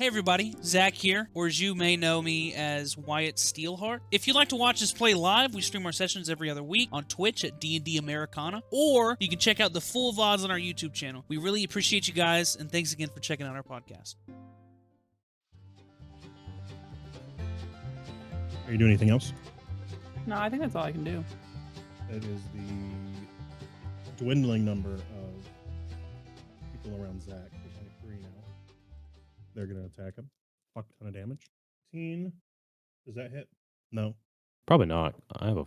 Hey everybody, Zach here, or as you may know me as Wyatt Steelheart. If you'd like to watch us play live, we stream our sessions every other week on Twitch at DND Americana, or you can check out the full VODs on our YouTube channel. We really appreciate you guys, and thanks again for checking out our podcast. Are you doing anything else? No, I think that's all I can do. That is the dwindling number of people around Zach. There's only 3 now. They're going to attack him. Fuck ton of damage. 15. Does that hit? No. Probably not. I have a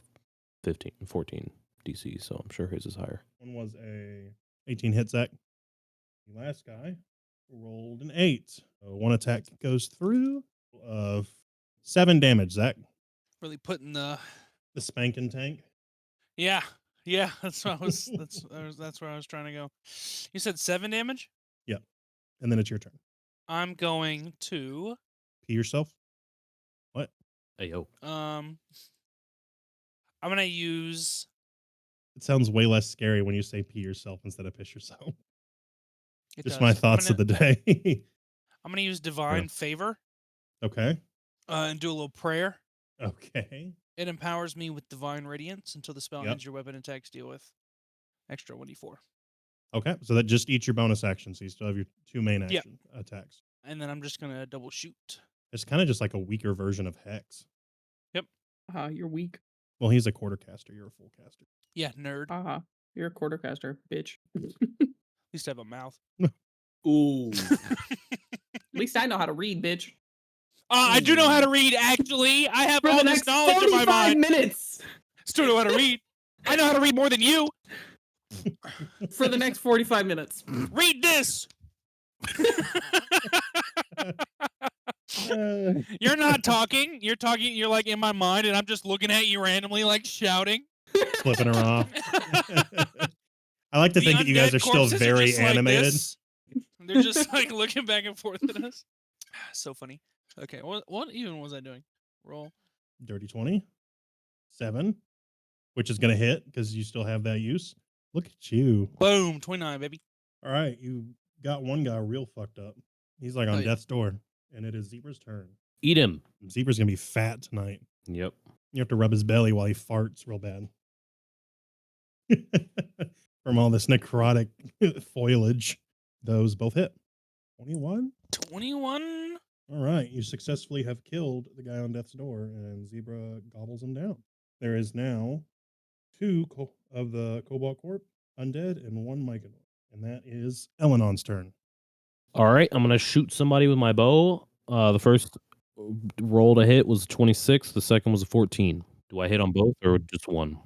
14 DC, so I'm sure his is higher. One was a 18 hit, Zach. The last guy rolled an 8. So one attack goes through of 7 damage, Zach. Really putting the spanking tank. Yeah, that's what I was. That's where I was trying to go. You said 7 damage. Yep. And then it's your turn. I'm going to Pee yourself. What? Hey yo. I'm gonna use. It sounds way less scary when you say pee yourself instead of piss yourself. Just does. my thoughts of the day. I'm gonna use divine favor. Okay. And do a little prayer. Okay. It empowers me with divine radiance until the spell Yep. ends. Your weapon attacks deal with extra 1d4. Okay. So that just eats your bonus action. So you still have your 2 main action attacks. And then I'm just gonna double shoot. It's kind of just like a weaker version of Hex. You're weak. Well, he's a quarter caster. You're a full caster. Yeah, nerd. At You're a quarter caster, bitch. least I have a mouth. Ooh. At least I know how to read, bitch. I do know how to read, actually. I have For all the this next knowledge in my 45 mind. minutes. Still know how to read. I know how to read more than you. For the next 45 minutes. Read this. You're not talking. You're talking. You're like in my mind, and I'm just looking at you randomly, like shouting. Flipping her off. I like to think that you guys undead are still corpses are very just like animated. this. They're just like looking back and forth at us. So funny. Okay, what even was I doing? Roll. Dirty 20. 7. Which is going to hit because you still have that use. Look at you. Boom. 29, baby. All right. You got one guy real fucked up. He's like on yeah. death's door. And it is Zebra's turn. Eat him. Zebra's going to be fat tonight. Yep. You have to rub his belly while he farts real bad. From all this necrotic foliage. Those both hit. 21? 21. All right. You successfully have killed the guy on death's door, and Zebra gobbles him down. There is now 2 of the Cobalt Corp undead and 1 Myconid. And that is Elenon's turn. All right, I'm gonna shoot somebody with my bow. The first roll to hit was 26. The second was a 14. Do I hit on both or just one?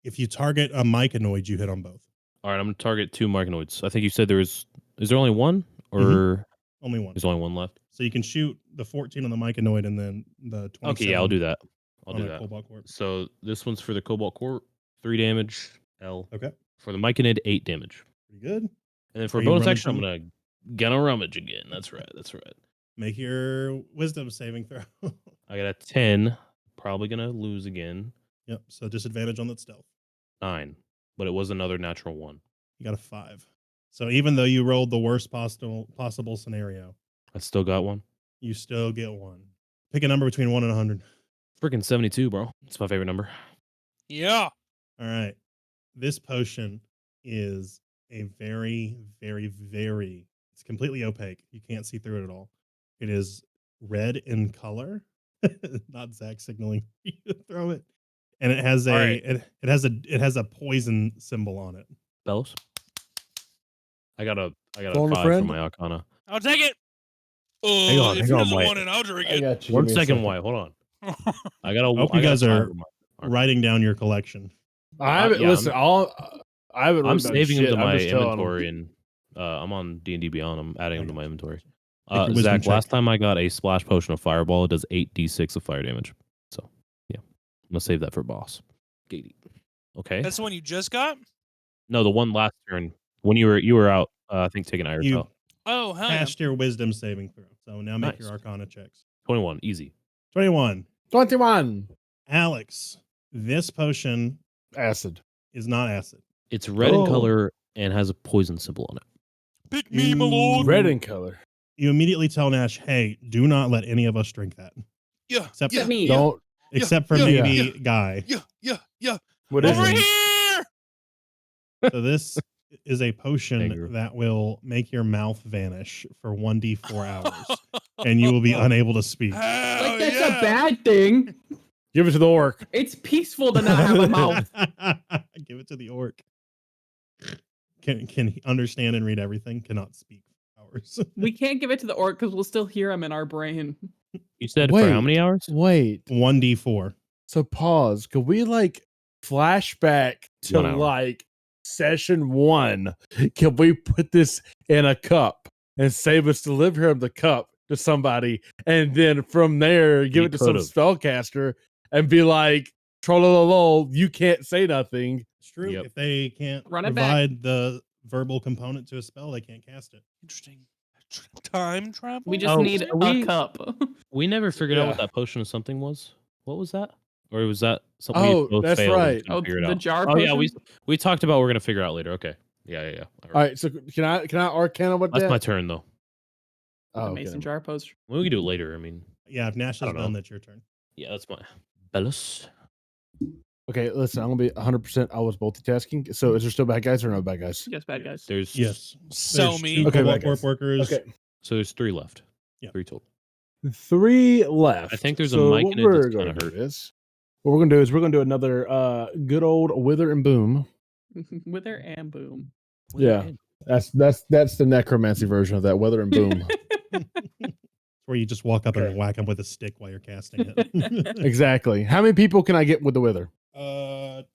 If you target a Myconid, you hit on both. All right, I'm gonna target 2 Myconids. I think you said is there only one, or Only one. there's only one left? So you can shoot the 14 on the Myconid and then the 27. Okay, yeah, I'll do that. I'll on do a that. Cobalt Corp. So this one's for the Cobalt Corp, 3 damage. L. Okay. For the Myconid, 8 damage. Pretty good. And then for Are you bonus action, I'm rummaging? gonna rummage again. That's right. That's right. Make your wisdom saving throw. I got a 10. Probably gonna lose again. Yep. So disadvantage on that stealth. 9. But it was another natural 1. You got a 5. So even though you rolled the worst possible scenario, I still got 1. you still get 1. Pick a number between 1 and 100. Freaking 72, bro. It's my favorite number. Yeah. All right. This potion is a very, very, very, it's completely opaque. You can't see through it at all. It is red in color. Not Zach signaling you to throw it. And it has it has a poison symbol on it. Bellows? I got a Phone a 5 friend? for my Arcana. I'll take it. Hang on, If hang he on, doesn't White. want it, I'll drink I it. got you. One Give me a second, White. Hold on. I got a. hope I you got a guys 5 are for my Arcana. Writing down your collection. I haven't. yeah, Listen, I haven't. I'm written down saving them shit. to I'm my just telling 'em. inventory, and I'm on D&D Beyond. I'm adding them to my inventory. Make your wisdom Zach, check. last time I got a splash potion of Fireball, it does 8d6 of fire damage. So, yeah. I'm going to save that for boss. Gatey. Okay. That's the one you just got? No, the one last turn. When you were out, I think, taking Iris You out. Oh, hell yeah. passed your wisdom saving throw. So now make Nice. your Arcana checks. 21. Easy. 21. 21 Alex, this potion acid. is not acid. It's red in Oh. color and has a poison symbol on it. Pick me, my lord. Red in color. You immediately tell Nash, "Hey, do not let any of us drink that." Yeah. Except yeah, me. Yeah, Don't. except for yeah, maybe Guy. yeah. What is Over And- it? here. So this is a potion Anger. that will make your mouth vanish for 1d4 hours, and you will be unable to speak. Hell Like that's yeah. a bad thing. Give it to the orc. It's peaceful to not have a mouth. Give it to the orc. Can he understand and read everything? Cannot speak for hours. We can't give it to the orc because we'll still hear him in our brain. You said for how many hours? Wait. 1d4. So pause. Could we like flashback to 1 hour. like session 1? Can we put this in a cup and save us deliver him the cup to somebody, and then from there give We it to some could've. spellcaster and be like, "Trollolol, you can't say nothing." It's true. Yep. If they can't Run it back. provide the verbal component to a spell, they can't cast it. Interesting. Time travel. We just Oh, need so a we- cup. We never figured out what Yeah. that potion of something was. What was that? Or was that something Oh, we both that's failed and right. couldn't figure it the out? jar Oh yeah, potion? we talked about we're gonna figure out later. Okay. Yeah. All right, so can I Arcana what That's that? my turn though. Oh, the okay, mason never mind. jar potion. We can do it later. I mean, Yeah, if Nash I is don't done, know. that's your turn. yeah, that's my Belus. Okay, listen, I'm gonna be 100%. I was multitasking. So is there still bad guys or no bad guys? Yes, bad guys. There's Yes. So There's me. two Okay, Cobalt bad Corp guys. workers. Okay, So there's 3 left. Yeah. 3 total. 3 left. I think there's a So mic what in it we're that's gonna kinda do hurt. is, what we're gonna do is we're gonna do another good old wither and boom. Wither and boom. Yeah. That's the necromancy version of that wither and boom. Where you just walk up Okay. and whack them with a stick while you're casting it. Exactly. How many people can I get with the wither?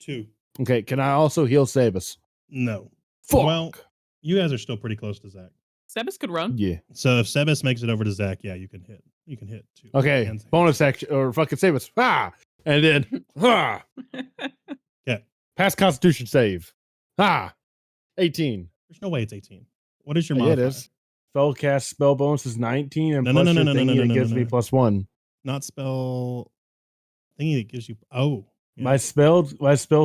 2. Okay, can I also heal Sabus? No. Fuck. Well, you guys are still pretty close to Zach. Sebas could run. Yeah. So if Sebas makes it over to Zach, yeah, you can hit. You can hit 2. Okay. Hands. Bonus action or fucking Sabus. Ah! And then ah! Yeah. Pass Constitution save. Ah! 18. There's no way it's 18. What is your Yeah, it modifier? is. Spellcast spell bonus is 19, and No, plus no, your no, no, thingy no, that no, gives no, me no. +1. Not spell thingy that gives you. Oh, yeah. My spell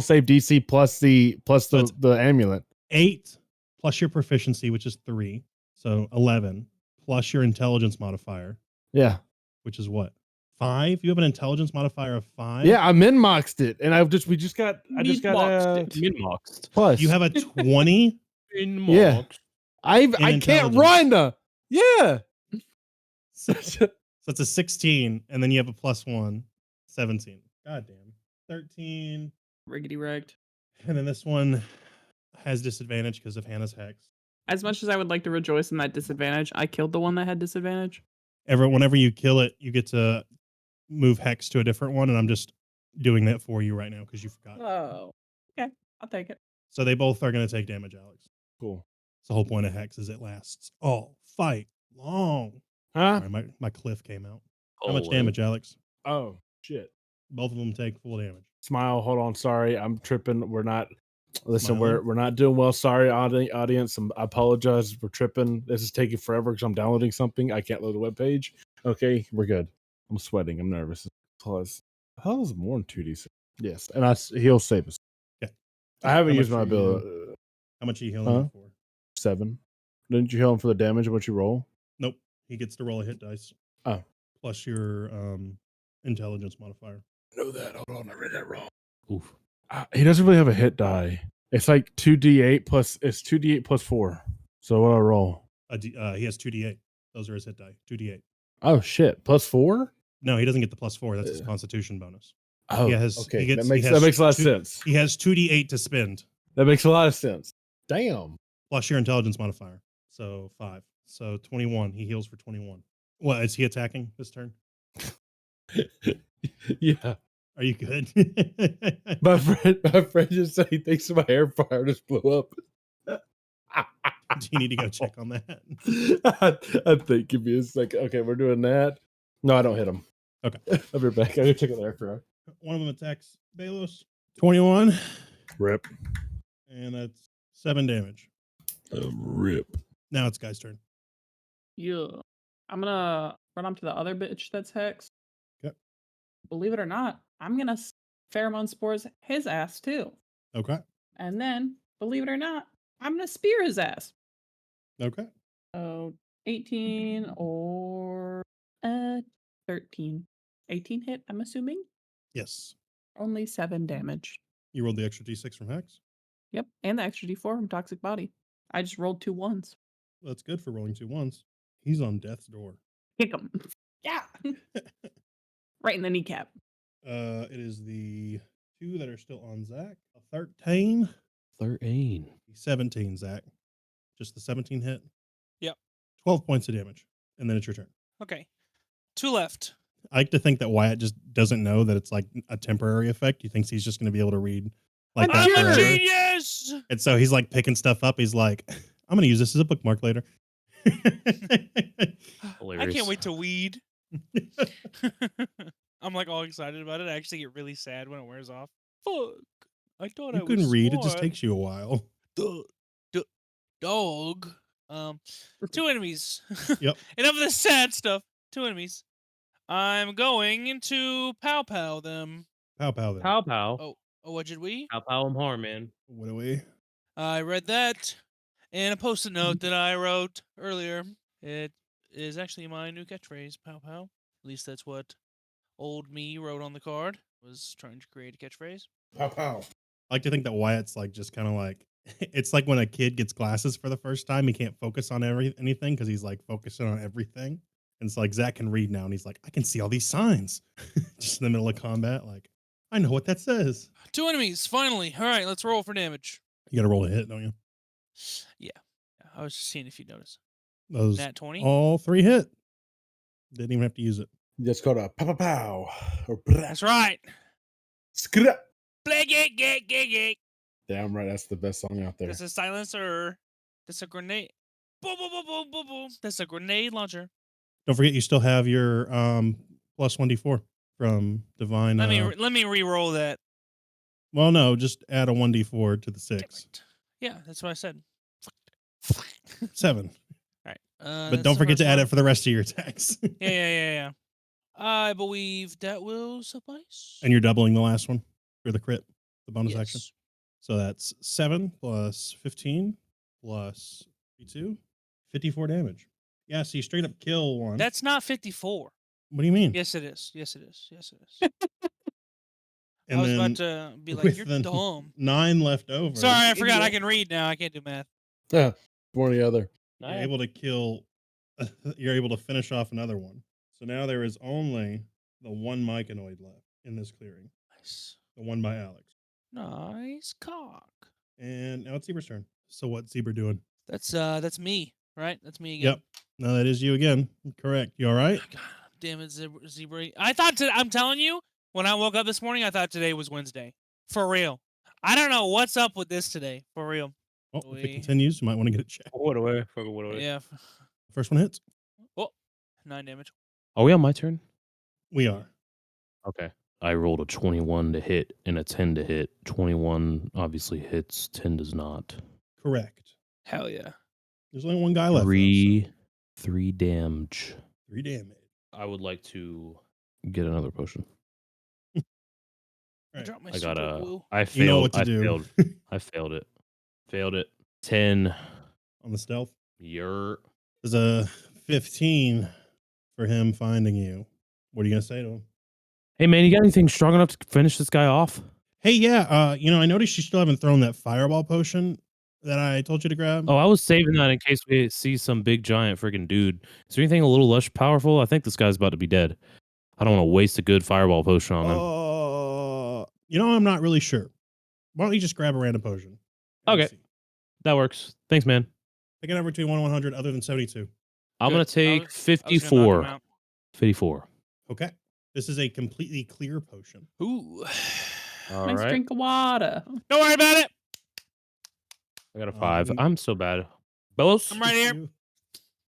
save DC plus So it's- the amulet. 8 plus your proficiency, which is 3, so 11 plus your intelligence modifier, Yeah. which is what, 5? You have an intelligence modifier of 5. Yeah, I min-moxed it, and I just got Min-moxed it. Min-moxed. plus. You have a 20. Yeah. I can't intelligence. run. Yeah. So it's a 16, and then you have a +1, 17. God damn. 13. Riggedy rigged. And then this one has disadvantage because of Hannah's hex. As much as I would like to rejoice in that disadvantage, I killed the one that had disadvantage. Whenever you kill it, you get to move hex to a different one, and I'm just doing that for you right now because you forgot. Oh. Okay. I'll take it. So they both are going to take damage, Alex. Cool. It's the whole point of hex is it lasts all fight long. Huh? Sorry, my cliff came out. How Oh, much damage, Alex? Oh, shit. Both of them take full damage. Smile. Hold on. Sorry, I'm tripping. We're not. Listen, Smiling? we're not doing well. Sorry, audience. I apologize for tripping. This is taking forever because I'm downloading something. I can't load the web page. Okay, we're good. I'm sweating. I'm nervous. Plus, how was more than 2d6? Yes, and he'll save us. Okay. I haven't How used much my are you- ability. How much are you healing Huh? him for? 7. Didn't you heal him for the damage of what you roll? Nope. He gets to roll a hit dice. Oh. Plus your intelligence modifier. I know that. Hold on, I read that wrong. Oof. He doesn't really have a hit die. It's like 2d8 plus. It's 2d8 plus 4. So what do I roll? He has 2d8. Those are his hit die. 2d8. Oh shit! Plus 4. No, he doesn't get the +4. That's his constitution bonus. Oh, He has- okay. he gets- that he makes has a lot of two- sense. He has 2d8 to spend. That makes a lot of sense. Damn. Plus your intelligence modifier. So 5. So 21. He heals for 21. What, is he attacking this turn? Yeah. Are you good? My friend just said he thinks my hair fryer just blew up. Do you need to go check on that? I think give me a second. Okay, we're doing that. No, I don't hit him. Okay. I'll be back. I gotta check on the air fryer. One of them attacks Balos. 21. Rip. And that's 7 damage. Rip. Now it's Guy's turn. Yeah. I'm gonna run up to the other bitch that's hexed. Okay. Believe it or not, I'm gonna pheromone spores his ass too. Okay. And then, believe it or not, I'm gonna spear his ass. Okay. Oh, 18 or 13. 18 hit, I'm assuming. Yes. Only 7 damage. You rolled the extra d6 from Hex. Yep, and the extra d4 from Toxic Body. I just rolled 2 1s. That's good for rolling 2 1s. He's on death's door. Kick him. Yeah. Right in the kneecap. It is the 2 that are still on Zach. A 13. 13. 17, Zach. Just the 17 hit. Yep. 12 points of damage. And then it's your turn. Okay. 2 left. I like to think that Wyatt just doesn't know that it's like a temporary effect. He thinks he's just going to be able to read like that I'm a forever. genius! And so he's like picking stuff up. He's like, I'm going to use this as a bookmark later. I Hilarious. can't wait to weed. I'm like all excited about it. I actually get really sad when it wears off. Fuck. I thought I You was can read. It just smart. takes you a while. Dog. 2 enemies. Yep. Enough of the sad stuff. 2 enemies. I'm going to pow them. Pow pow then. Pow pow. Oh, what did we? Pow pow him hard, man. What do we? I read that in a post-it note that I wrote earlier. It is actually my new catchphrase, pow pow. At least that's what old me wrote on the card. Was trying to create a catchphrase. Pow pow. I like to think that Wyatt's like just kind of like, it's like when a kid gets glasses for the first time, he can't focus on anything because he's like focusing on everything. And it's like Zach can read now, and he's like, I can see all these signs. Just in the middle of combat, like, I know what that says. 2 enemies, finally. All right, let's roll for damage. You got to roll a hit, don't you? Yeah. I was just seeing if you notice. Those Nat 20. all 3 hit. Didn't even have to use it. That's called a pow pow pow. Or blah. That's right. Skra. Blag. Damn right, that's the best song out there. This is silencer. That's a grenade. Boom, boom, boom, boom, boom, boom. That's a grenade launcher. Don't forget, you still have your plus 1d4 from divine. Let me re-roll that. Well, no, just add a 1d4 to the Damn 6. it. Yeah, that's what I said. 7. All right. But don't forget to add it for the rest of your attacks. Yeah. I believe that will suffice. And you're doubling the last one for the crit, the bonus action. Yes. So that's 7 plus 15 plus 52, 54 damage. Yeah, so you straight up kill one. That's not 54. What do you mean? Yes, it is. Yes, it is. And I was then about to be like, with you're the dumb. 9 left over. Sorry, I forgot. I can read now. I can't do math. Yeah, one or the other. You're able to kill. You're able to finish off another one. So now there is only the one myconoid left in this clearing. Nice. The one by Alex. Nice cock. And now it's Zebra's turn. So what's Zebra doing? That's me, right? That's me again. Yep. No, that is you again. Correct. You all right? God damn it, Zebra. I'm telling you, when I woke up this morning, I thought today was Wednesday. For real. I don't know what's up with this today. For real. Well, if it continues, you might want to get it checked. What away? Fucking what away? Yeah. First one hits. Oh, 9 damage. Are we on my turn? We are. Okay. I rolled a 21 to hit and a 10 to hit. 21 obviously hits, 10 does not. Correct. Hell yeah. There's only one guy left. Three damage. 3 damage. I would like to get another potion. I dropped my I got super a. glue. I failed. You know what to I do. failed. I failed it. Failed it. 10. On the stealth. You're. There's a 15 for him finding you. What are you going to say to him? Hey man, you got anything strong enough to finish this guy off? Hey, yeah. I noticed you still haven't thrown that fireball potion that I told you to grab. Oh, I was saving that in case we see some big giant freaking dude. Is there anything a little less powerful? I think this guy's about to be dead. I don't want to waste a good fireball potion on him. I'm not really sure. Why don't you just grab a random potion? Okay. That works. Thanks, man. Take a number between 1 and 100 other than 72. I'm going to take I was gonna knock him 54. out. 54. Okay. This is a completely clear potion. Ooh. All Nice right. drink of water. Don't worry about it. I got a 5. I'm so bad. Bellows? I'm right here.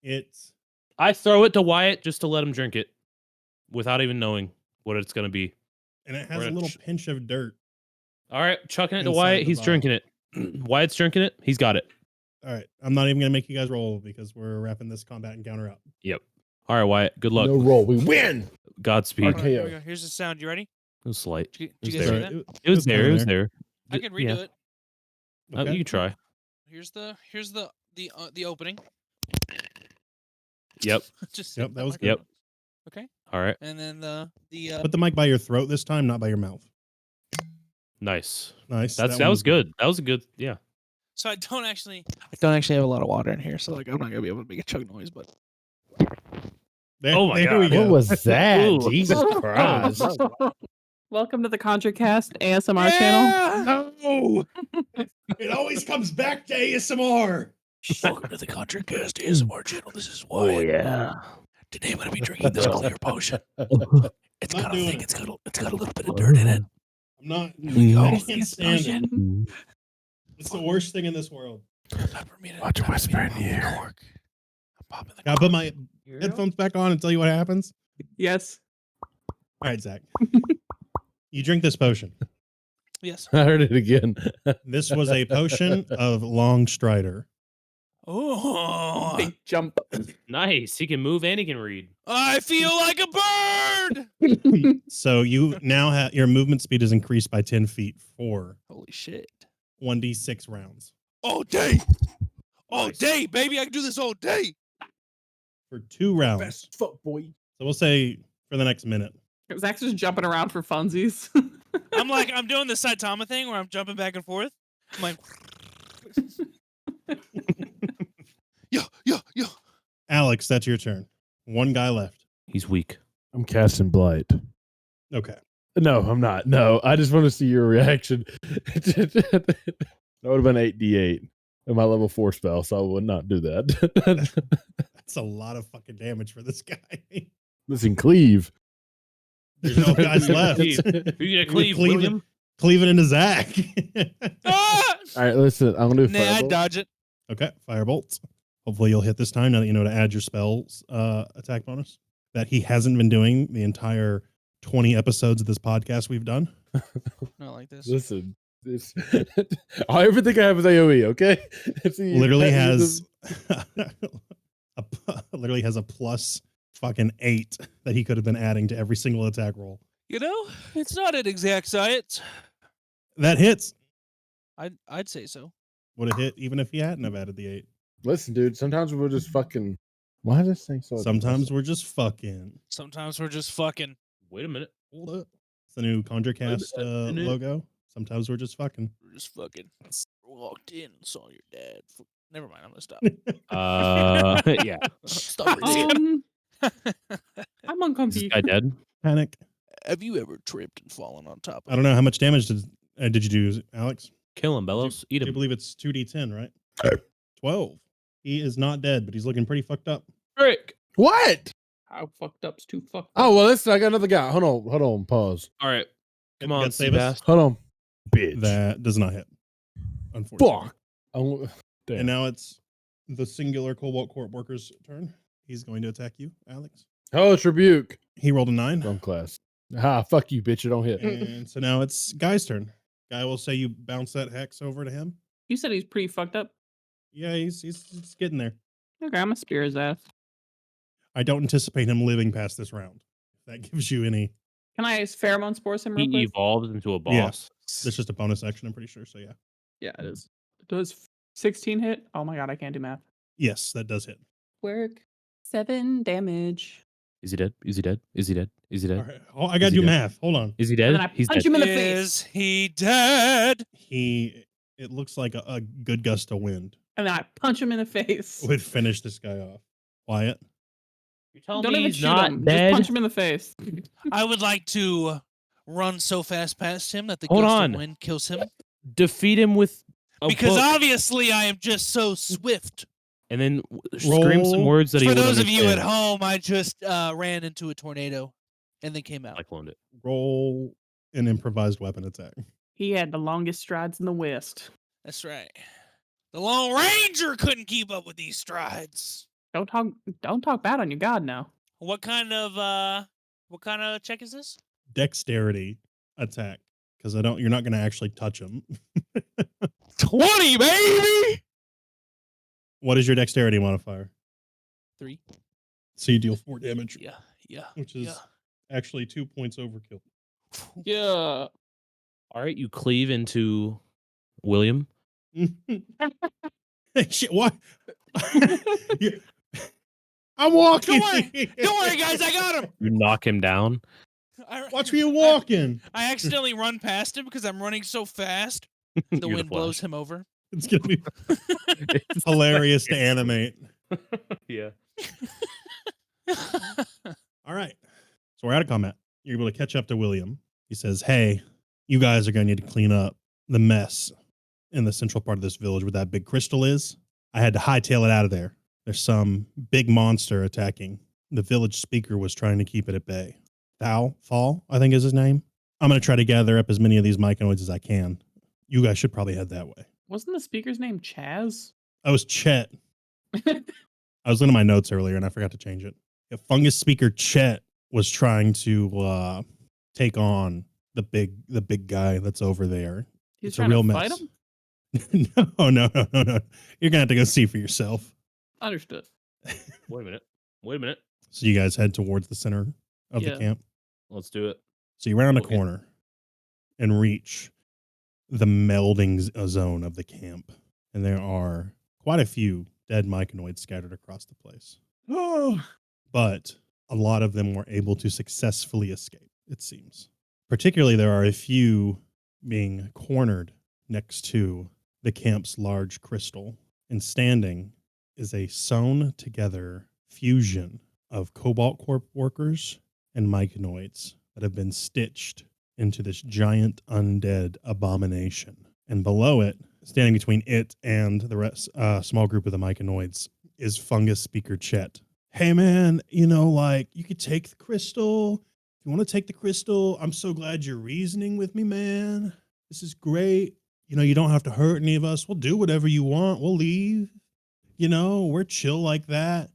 It's I throw it to Wyatt just to let him drink it without even knowing what it's going to be. and it has We're a gonna little pinch of dirt. All right, chucking it to Inside Wyatt. the He's bottle. drinking it. Wyatt's drinking it. He's got it. All right. I'm not even going to make you guys roll because we're wrapping this combat encounter up. Yep. All right, Wyatt. Good luck. No roll. We win. Godspeed. All right, here we RKO. go. Here's the sound. You ready? It was slight. Did It you was guys there. hear that? It was there. It was there. I can redo it. Oh, you can try. Here's the opening. Yep. Just Yep, that was good. Yep. Okay. All right. And then the Put the mic by your throat this time, not by your mouth. Nice. Nice. That one was good. That was a good. Yeah. so I don't actually have a lot of water in here, so like I'm not gonna be able to make a chug noise, but There, Oh my there we God. go. What was that? Ooh. Jesus Christ. Welcome to the ContraCast ASMR channel. No! It always comes back to ASMR. welcome to the ContraCast ASMR channel. This is Wyatt. yeah. Today I'm gonna be drinking this clear potion. It's Not got doing a it. it's got a little bit of dirt in it. I'm not. we I go. can't stand it. Potion. It's the worst thing in this world. Time for me to Watch a whisper in pop the here. cork. I'm popping the Gotta put my headphones back on and tell you what happens. Yes. All right, Zach. You drink this potion. Yes. I heard it again. This was a potion of Long Strider. Oh, Big jump. Nice. He can move and he can read. I feel like a bird. So you now have your movement speed is increased by 10 feet for Holy shit. 1d6 rounds. All day. All Nice. day, baby. I can do this all day. For 2 rounds. Best fuck boy. So we'll say for the next minute. Zach's just jumping around for funsies. I'm doing the Saitama thing where I'm jumping back and forth. I'm like, yo. Alex, that's your turn. One guy left. He's weak. I'm casting Blight. Okay. No, I'm not. No, I just want to see your reaction. That would have been 8d8 in my level 4 spell, so I would not do that. That's a lot of fucking damage for this guy. Listen, cleave. There's no guys left. Who you gonna cleave, Cleave it. William? Cleaving into Zach. Ah! All right, listen, I'm going to do Nah, I Firebolt. dodge it. Okay, Firebolt. Hopefully you'll hit this time now that you know to add your spells attack bonus that he hasn't been doing the entire 20 episodes of this podcast we've done. Not like this. Listen, this everything I have is AoE, okay? See, Literally that has is literally has a plus fucking 8 that he could have been adding to every single attack roll. You know, it's not an exact science. That hits. I'd say so. Would have hit even if he hadn't have added the 8. Listen, dude, sometimes we're just fucking. Why is this thing so Sometimes we're just fucking. Sometimes we're just fucking. Wait a minute. Hold up. It's the new ConjureCast minute. logo. Sometimes we're just fucking. We're just fucking. Walked in and saw your dad. Never mind. I'm gonna stop. Yeah. Stop it. I'm Is this uncomfy. guy dead? Panic. Have you ever tripped and fallen on top of I don't know how much damage did you do, Alex? Kill him, Bellows. Eat I him. believe it's 2d10, right? 12. He is not dead, but he's looking pretty fucked up. Frick. What? How fucked up's too fucked up. Oh well, listen, I got another guy. Hold on, pause. All right. Come You on, gotta save us? Seabass. Hold on, bitch. That does not hit, unfortunately. Fuck. I'm- Damn. And now it's the singular Cobalt Corp worker's turn. He's going to attack you, Alex. Hellish rebuke. He rolled a 9. Wrong class. Ha! Fuck you, bitch. You don't hit. And so now it's Guy's turn. Guy will say you bounce that hex over to him. You said he's pretty fucked up. Yeah, he's getting there. Okay, I'm gonna spear his ass. I don't anticipate him living past this round. If that gives you any. Can I pheromone spores him real He quick? evolves into a Yeah. boss. That's just a bonus action, I'm pretty sure. So yeah. Yeah, it is. Does 16 hit? Oh my god, I can't do math. Yes, that does hit. Work. 7 damage. Is he dead? Is he dead? Is he dead? Is he dead? All right. Oh, I gotta Is he do dead? math. Hold on. Is he And dead? then I He's punch dead. him in the Is face. he dead? It looks like a good gust of wind And then I punch him in the face. would finish this guy off. Wyatt. You're telling Don't me even he's shoot not him. dead? Just punch him in the face. I would like to run so fast past him that the Hold gust on. of wind kills him. Defeat him with a Because book, obviously I am just so swift. and then scream some Roll- words that he For would those of you at understand. home, I just ran into a tornado and then came out. I cloned it. Roll an improvised weapon attack. He had the longest strides in the West. That's right. The Lone Ranger couldn't keep up with these strides. Don't talk bad on your god now. What kind of check is this? Dexterity attack. Because you're not gonna actually touch him. 20, baby. What is your dexterity modifier? 3. So you deal 4 damage, Yeah. which is actually 2 points overkill. Yeah. All right, you cleave into William. Shit, what? You- I'm walking. Don't worry, guys. I got him. You knock him down. Watch me walking. I accidentally run past him because I'm running so fast. The You're wind blows Flash. him over. It's gonna be hilarious to animate. Yeah. All right. So we're out of combat. You're able to catch up to William. He says, "Hey, you guys are going to need to clean up the mess in the central part of this village where that big crystal is. I had to hightail it out of there. There's some big monster attacking. The village speaker was trying to keep it at bay. Fall, I think is his name. I'm going to try to gather up as many of these myconoids as I can. You guys should probably head that way." Wasn't the speaker's name Chaz? I was Chet. I was looking at my notes earlier and I forgot to change it. Yeah, fungus speaker Chet was trying to take on the big guy that's over there. He's It's a trying real to fight mess. him? No. You're gonna have to go see for yourself. Understood. Wait a minute. So you guys head towards the center of the Yeah. camp. Let's do it. So you round a Okay. corner and reach the melding zone of the camp. And there are quite a few dead myconoids scattered across the place. But a lot of them were able to successfully escape, it seems. Particularly, there are a few being cornered next to the camp's large crystal. And standing is a sewn together fusion of Cobalt Corp workers and myconoids that have been stitched into this giant undead abomination. And below it, standing between it and the rest, small group of the myconoids, is fungus speaker Chet. "Hey man, you could take the crystal. If you want to take the crystal, I'm so glad you're reasoning with me, man. This is great. You don't have to hurt any of us. We'll do whatever you want. We'll leave. We're chill like that."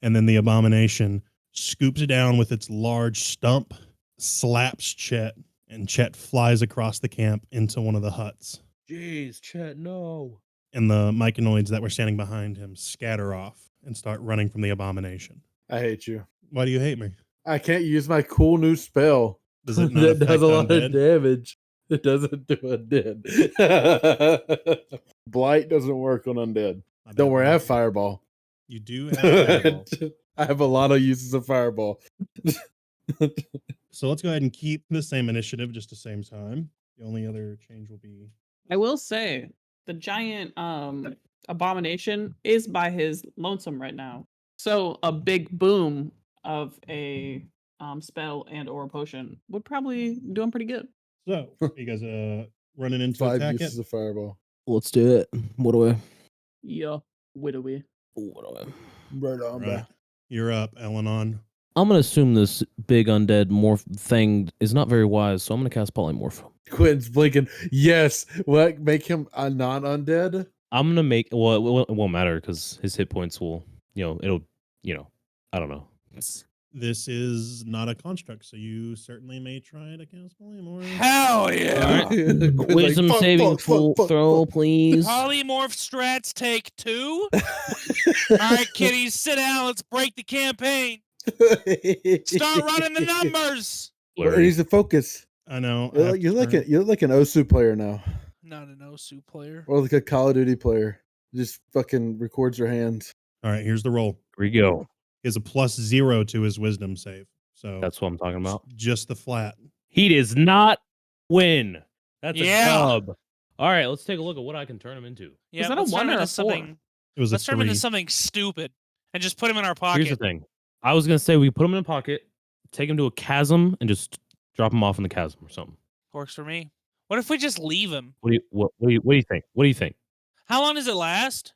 And then the abomination scoops it down with its large stump, slaps Chet, and Chet flies across the camp into one of the huts. Jeez, Chet, no. And the myconoids that were standing behind him scatter off and start running from the abomination. I hate you. Why do you hate me? I can't use my cool new spell. Does it not that affect does a lot undead? of damage. It doesn't do undead. Blight doesn't work on undead. My Don't bad, worry, I have Mike. fireball. You do have fireball. I have a lot of uses of fireball. So let's go ahead and keep the same initiative, just the same time. The only other change will be I will say the giant abomination is by his lonesome right now. So a big boom of a spell and or potion would probably do him pretty good. so. Are you guys running into 5 attack uses it? of fireball. Let's do it. What do I? Yeah, widowy. Right on, Right. You're up, Elenon. I'm gonna assume this big undead morph thing is not very wise, so I'm gonna cast polymorph. Quentin's blinking. Yes. What? Make him a non-undead? I'm gonna make it won't matter because his hit points will, it'll, I don't know. This is not a construct, so you certainly may try to cast polymorph. Hell yeah! Quentin's like, Wisdom fuck, saving fuck, fuck, fuck, throw, fuck. please. Polymorph strats take 2. All right, kiddies, sit down. Let's break the campaign. Start running the numbers. It needs to focus. I know. You're like an Osu player now, Not an Osu player. or like a Call of Duty player. Just fucking records your hands. All right, here's the roll. Here we go. He has a +0 to his wisdom save. So That's what I'm talking about. just the flat. He does not win. That's Yeah. a dub. All right, let's take a look at what I can turn him into. Yeah, that a let's turn 1 him or into a 4? something. It was Let's a turn him 3. into something stupid and just put him in our Here's the pocket. thing. I was gonna say we put him in a pocket, take him to a chasm, and just drop him off in the chasm or something. Works for me. What if we just leave him? What do you think? What do you think? How long does it last?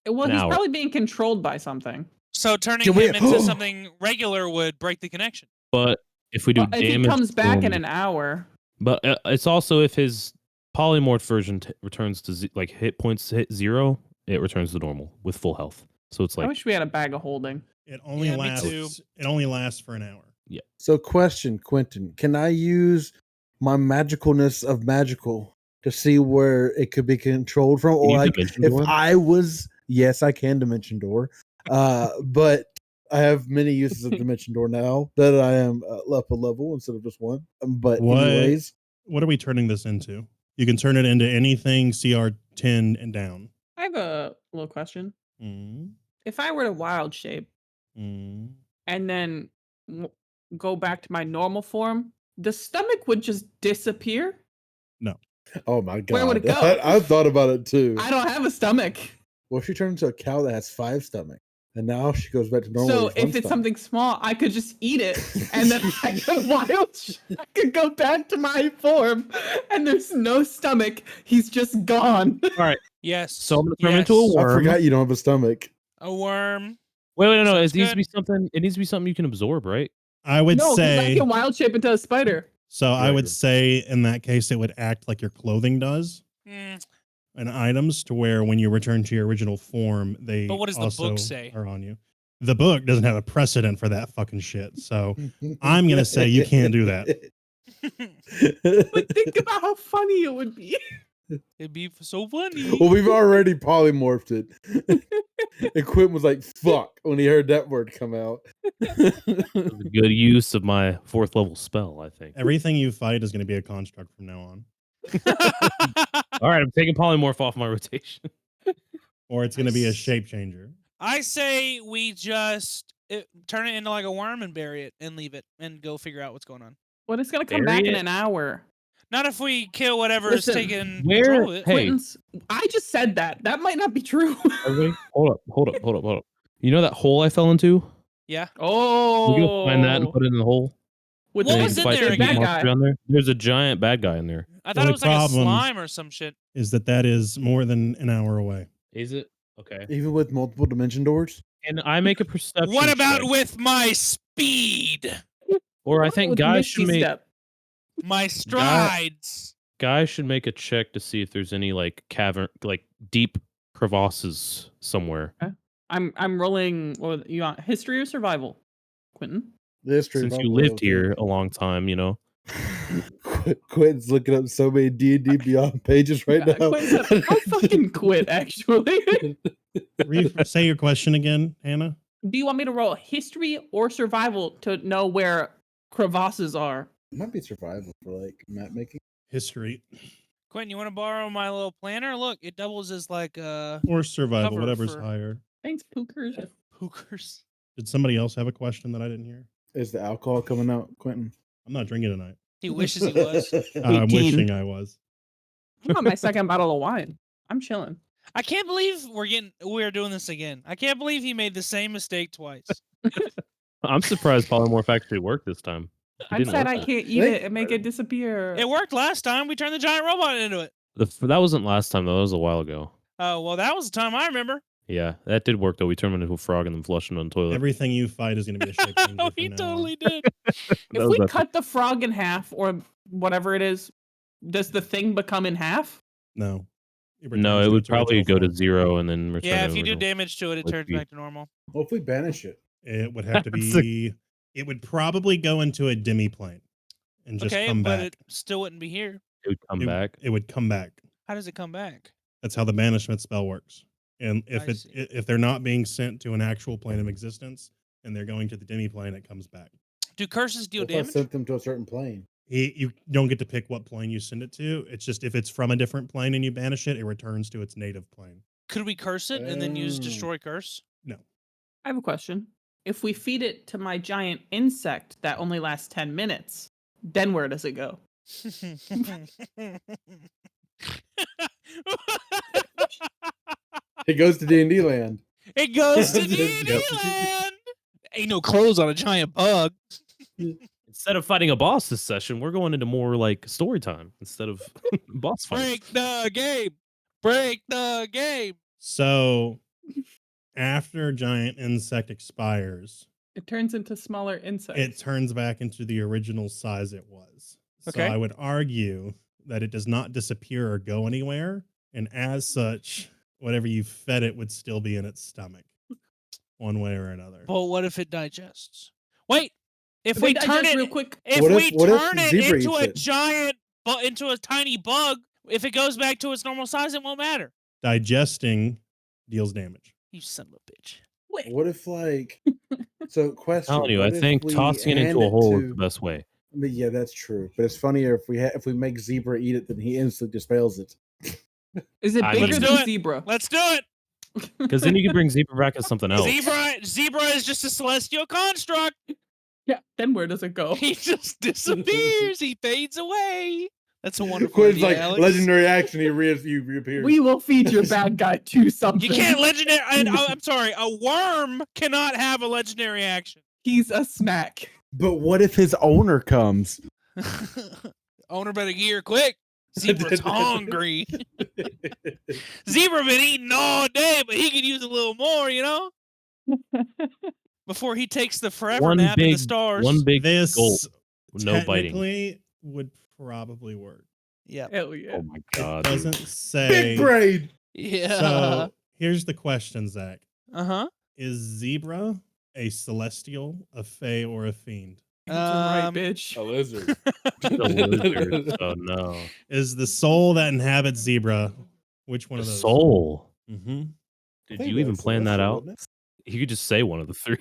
Well, An he's hour. probably being controlled by something. So turning Can we- him into something regular would break the connection. But if we do If he damage, comes back to in him- an hour, But it's also if his polymorph version returns to like hit points hit 0, it returns to normal with full health. So it's I like wish we had a bag of holding. It only Yeah, me lasts. too. It only lasts for an hour. So, question, Quentin, can I use my magicalness of magical to see where it could be controlled from? Can Or you like, dimension if door? I was, yes, I can dimension door, but I have many uses of dimension door now that I am up a level instead of just one. But What? anyways, What are we turning this into? You can turn it into anything CR10 and down. I have a little question. If I were to wild shape, Mm. and then go back to my normal form, the stomach would just disappear. Oh my god. Where would it go? I've thought about it too. I don't have a stomach. What if she turns into a cow that has 5 stomachs? And now she goes back to normal. So with one if it's stomach. something small, I could just eat it, and then I could go back to my form, and there's no stomach. He's just gone. All right. Yes. So I'm gonna turn into a Yes. worm. I forgot you don't have a stomach. A worm. Wait, no. Sounds It needs to good. be something. It needs to be something you can absorb, right? I would No, because I say can wild shape into a spider. so. I Right, would right. say in that case, it would act like your clothing does Mm, and items, to where when you return to your original form, they But what does the book also say? are on you. The book doesn't have a precedent for that fucking shit. So I'm gonna say you can't do that. But think about how funny it would be. It'd be so funny. Well, we've already polymorphed it. And Quinn was like, fuck, when he heard that word come out. It was a good use of my 4th level spell, I think. Everything you fight is going to be a construct from now on, All right, I'm taking polymorph off my rotation. or it's going to be a Nice. shape changer. I say we just turn it into like a worm and bury it and leave it and go figure out what's going on. Well, it's gonna come Bury back in it? an hour. Not if we kill whatever Listen, is taking where- control of it. hey. Quentin's, I just said that. That might not be true. Everybody, hold up. You know that hole I fell into? Yeah. Oh, We go find that and put it in the hole. With What the was big in big there bad again? guy. Down there. There's a giant bad guy in there. I thought it only was like a problem- slime or some shit. Is that is more than an hour away? Is it? Okay. Even with multiple dimension doors? And I make a perception What about check. with my speed? Or I What think with guys Misty should make Step? My strides. guys should make a check to see if there's any like cavern, like deep crevasses somewhere. I'm rolling. What you want? History or survival, Quentin? The history Since of you all lived of here a long time, you know. Quentin's looking up so many D&D Beyond pages right now. Quentin said, I'll fucking quit. Actually, Say your question again, Hannah. do you want me to roll history or survival to know where crevasses are? It might be survival for like map making. History Quentin, you want to borrow my little planner? Look, it doubles as like or survival, Cover whatever's for- higher. Thanks, Pookers. hookers. Did somebody else have a question that I didn't hear? Is the alcohol coming out, Quentin? I'm not drinking tonight. He wishes he was. I'm 18. wishing I was. I'm on my second bottle of wine. I'm chilling. I can't believe we're doing this again. I can't believe he made the same mistake twice. I'm surprised polymorph actually worked this time. It I'm didn't sad work I that- can't eat it and make it disappear. It worked last time. We turned the giant robot into it. That wasn't last time though. That was a while ago. Oh, well, that was the time I remember. Yeah, that did work though. We turned him into a frog and then flushed him in the toilet. Everything you fight is going to be a shape changer. Oh, from he now totally on. did. That If was we epic. cut the frog in half or whatever it is, does the thing become in half? No. No, returns it to would its probably original go to form. 0 and then return. Yeah, to if you do original. damage to it, it Would turns be- back to normal. Well, if we banish it. It would have to That's be. It would probably go into a demiplane and just Okay, come but back. it still wouldn't be here. It would come It- back. It would come back. How does it come back? That's how the banishment spell works. And I see. if they're not being sent to an actual plane of existence and they're going to the demiplane, it comes back. Do curses deal What if I damage? sent them to a certain plane? You don't get to pick what plane you send it to. It's just if it's from a different plane and you banish it, it returns to its native plane. Could we curse it and then use Oh. destroy curse? No. I have a question. If we feed it to my giant insect that only lasts 10 minutes, then where does it go? It goes to D&D land. It goes to Yep. D&D land. Ain't no clothes on a giant bug. Instead of fighting a boss this session, we're going into more like story time instead of boss fights. Break the game. Break the game. So after giant insect expires, It turns into smaller insects. it turns back into the original size it was. Okay. So I would argue that it does not disappear or go anywhere. And as such, whatever you fed it would still be in its stomach, one way or another. But what if it digests? Wait. If If we we turn it real quick, if What we if- what if turn it zebra into eats a it? giant into a tiny bug, if it goes back to its normal size, it won't matter. Digesting deals damage. You son of a bitch. wait, What if like so question? I'm telling you, I what if think we tossing it hand into a hole is to- the best way. But yeah, that's true. But it's funnier if we make Zebra eat it, then he instantly dispels it. is it I bigger mean- than Let's do it. zebra? Let's do it. Because then you can bring Zebra back as something else. Zebra is just a celestial construct. Yeah. Then where does it go? He just disappears. He fades away. That's a wonderful Quinn's idea, like Alex. legendary action. He reappears. We will feed your bad guy to something. You can't legendary. I'm sorry. A worm cannot have a legendary action. He's a snack. But what if his owner comes? Owner better gear quick. Zebra's hungry. Zebra been eating all day, but he could use a little more, you know? Before he takes the forever nap in the stars. One big This gulp. No biting. technically would probably work. Yeah. Hell yeah. Oh my It god. doesn't Big say. brain. Yeah. So here's the question, Zach. Uh-huh. Is Zebra a celestial, a fae, or a fiend? Right, bitch. A lizard. The lizard. Oh no. Is the soul that inhabits Zebra, which one The of those? soul. Mm-hmm. Did you even plan that out? You could just say one of the three.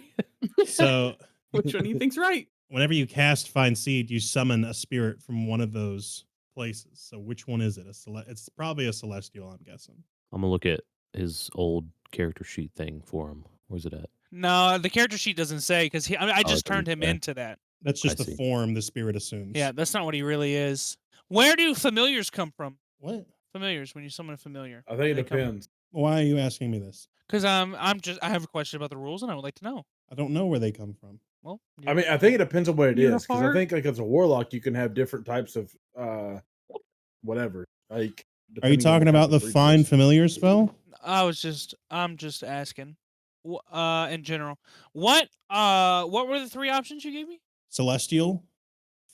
So Which one do you think's right? whenever you cast Find Seed, you summon a spirit from one of those places. So which one is it? It's probably a celestial, I'm guessing. I'm gonna look at his old character sheet thing for him. Where's it at? No, the character sheet doesn't say because I just it doesn't turned him say. into that. That's just I the see. form the spirit assumes. Yeah, that's not what he really is. Where do familiars come from? What? Familiars, when you summon a familiar. I think it They come- depends. Why are you asking me this? Because I have a question about the rules and I would like to know. I don't know where they come from. Well, I mean, I think it depends on what it You're a is. Because I fart? think like as a warlock, you can have different types of whatever. Like, Are you depending on talking what about type the of creature it Find is. Familiar spell? I'm just asking. In general, what were the three options you gave me? Celestial,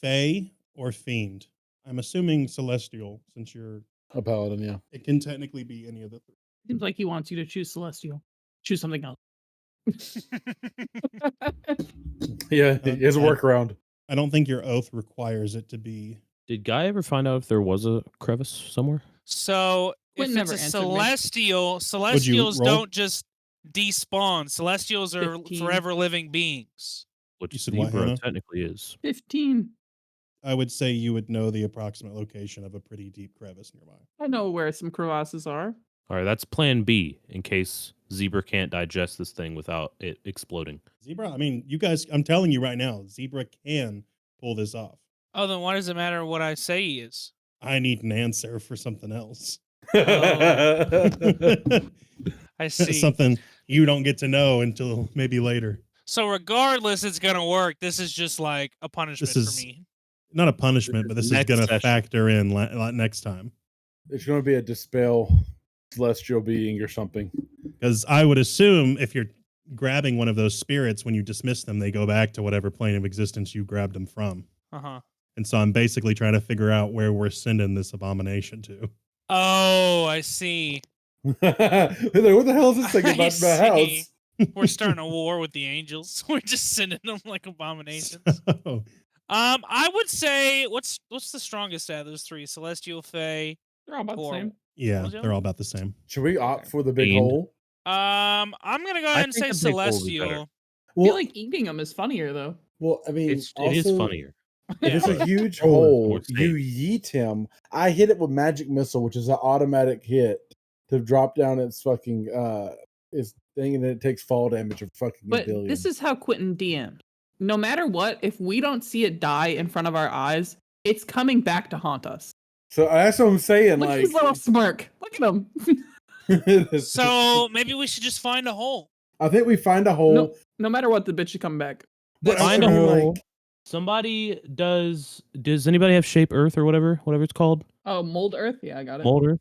fae, or fiend? I'm assuming celestial, since you're. A paladin, yeah. It can technically be any of the three. Seems like he wants you to choose Celestial. Choose something else. Yeah, he has a workaround. I don't think your oath requires it to be. Did Guy ever find out if there was a crevice somewhere? So if Quinn it's never a answered me. celestial, celestials roll? don't just despawn. Celestials are 15. forever living beings. You Which said what, Zebra Hannah? technically is. 15. I would say you would know the approximate location of a pretty deep crevice nearby. I know where some crevasses are. All right, that's plan B in case Zebra can't digest this thing without it exploding. Zebra, I mean, you guys, I'm telling you right now, Zebra can pull this off. Oh, then why does it matter what I say he is? I need an answer for something else. I see. Something you don't get to know until maybe later. So regardless, it's gonna work. This is just like a punishment This is- for me. Not a punishment, but this is Next going to session. factor in next time. It's going to be a dispel celestial being or something. Because I would assume if you're grabbing one of those spirits, when you dismiss them, they go back to whatever plane of existence you grabbed them from. Uh-huh. And so I'm basically trying to figure out where we're sending this abomination to. Oh, I see. They're like, what the hell is this thing I about my see. house? We're starting a war with the angels. We're just sending them like abominations. So, I would say what's the strongest out of those three? Celestial, Fae. They're all about the Or- same. yeah, was the they're other all about the same. Should we opt for the big Fiend. hole? I'm gonna go I ahead and think say a big hole would be better. Celestial. I feel like eating them is funnier though. Well, I mean, It is also, funnier. If it's a Yeah. huge Hole is hole, more you yeet him. I hit it with magic missile, which is an automatic hit to drop down its fucking its thing, and then it takes fall damage of fucking But a billion. this is how Quentin DM'd. No matter what, if we don't see it die in front of our eyes, it's coming back to haunt us. So that's what I'm saying. Look at Like, his little smirk. Look at him. So maybe we should just find a hole. I think we find a hole. No matter what, the bitch should come back. But That's- Find a I mean, like, hole. Somebody does anybody have shape earth or whatever it's called? Oh, mold earth? Yeah, I got it. Mold earth.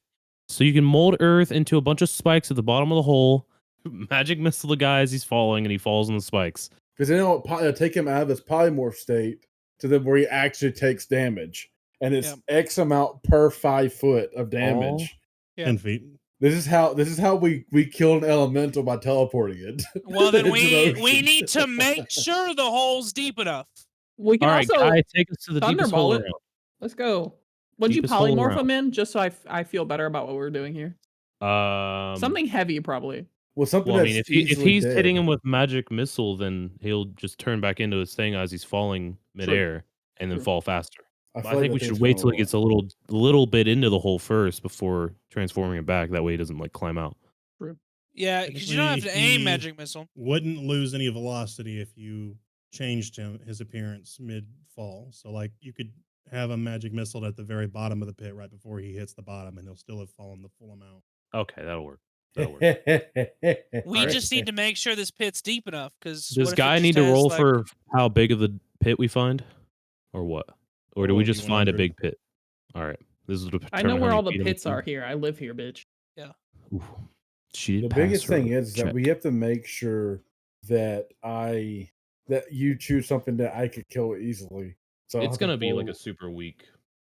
So you can mold earth into a bunch of spikes at the bottom of the hole. Magic missile the guy as he's falling, and he falls in the spikes. Because then it'll take him out of this polymorph state to the where he actually takes damage, and it's Yep. X amount per 5 foot of damage. Yeah. 10 feet. This is how we killed an elemental by teleporting it. Well, then into the we ocean. need to make sure the hole's deep enough. We can All right, also guy, take us to the deepest hole Thunderbolt it. around. Let's go. What'd you Deepest hole polymorph around. him in? Just so I feel better about what we're doing here. Something heavy, probably. Well, something Well, I mean, that's if easily he's dead. hitting him with magic missile, then he'll just turn back into his thing as he's falling midair and then True. fall faster. I, But I think we should wait till it gets a little bit into the hole first before transforming it back. That way he doesn't like climb out. Yeah, because you don't have to aim He magic missile. wouldn't lose any velocity if you changed his appearance mid fall. So like you could have a magic missile at the very bottom of the pit right before he hits the bottom, and he'll still have fallen the full amount. Okay, that'll work. That'll work. We just need to make sure this pit's deep enough. Because Does Guy need to roll for how big of the pit we find, or what? Or do we Roll just find a D100. big pit? All right, this is to I know determine where how all many the feet pits are here. I live here, bitch. Oof. She The did pass biggest her thing is that check. we have to make sure that you choose something that I could kill easily. So I'll It's have to gonna be like roll- a super weak,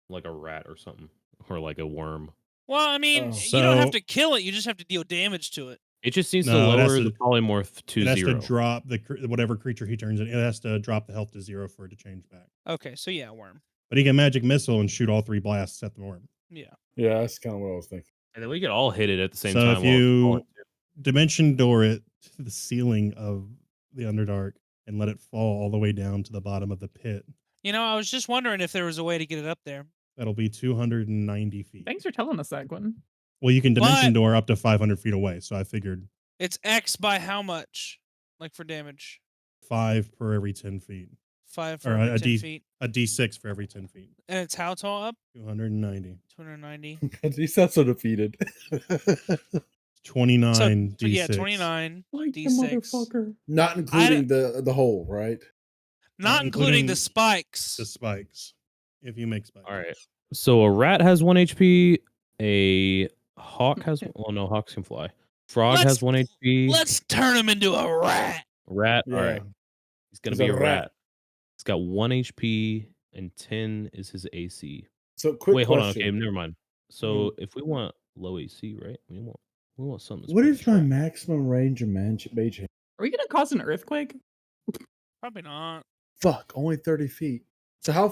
like a rat or something, or like a worm. Well, I mean, Oh. you don't have So- to kill it. You just have to deal damage to it. It just needs No, it to has lower to- the polymorph to It has 0. to drop whatever creature he turns in. It has to drop the health to 0 for it to change back. Okay, so yeah, worm. But he can magic missile and shoot all 3 blasts at the worm. Yeah. Yeah, that's kind of what I was thinking. And then we could all hit it at the same So time. if while it's you falling, too. dimension door it to the ceiling of the Underdark and let it fall all the way down to the bottom of the pit, You know, I was just wondering if there was a way to get it up there. that'll be 290 feet. Thanks for telling us that, Quentin. Well, you can dimension But- door up to 500 feet away, so I figured It's X by how much? Like for damage? 5 per every 10 feet. 5 Or for a 10 D- feet. A D6 for every 10 feet. And it's how tall up? 290. 290. He sounds so defeated. 29 So D6. yeah, 29. Like the motherfucker. Not including the hole, right? Not including the including spikes. The spikes. If you make spikes. All right. So a rat has 1 HP. A hawk has. Well, no, hawks can fly. Frog Let's- has 1 HP. Let's turn him into a rat. Rat. All right. He's gonna He's be a a rat. rat. He's got 1 HP and 10 is his AC. So quick Wait, hold on. question. Okay, never mind. So if we want low AC, right? We want something. that's What pretty is my strong. maximum range of mage hand? Are we gonna cause an earthquake? Probably not. Fuck, only 30 feet. So how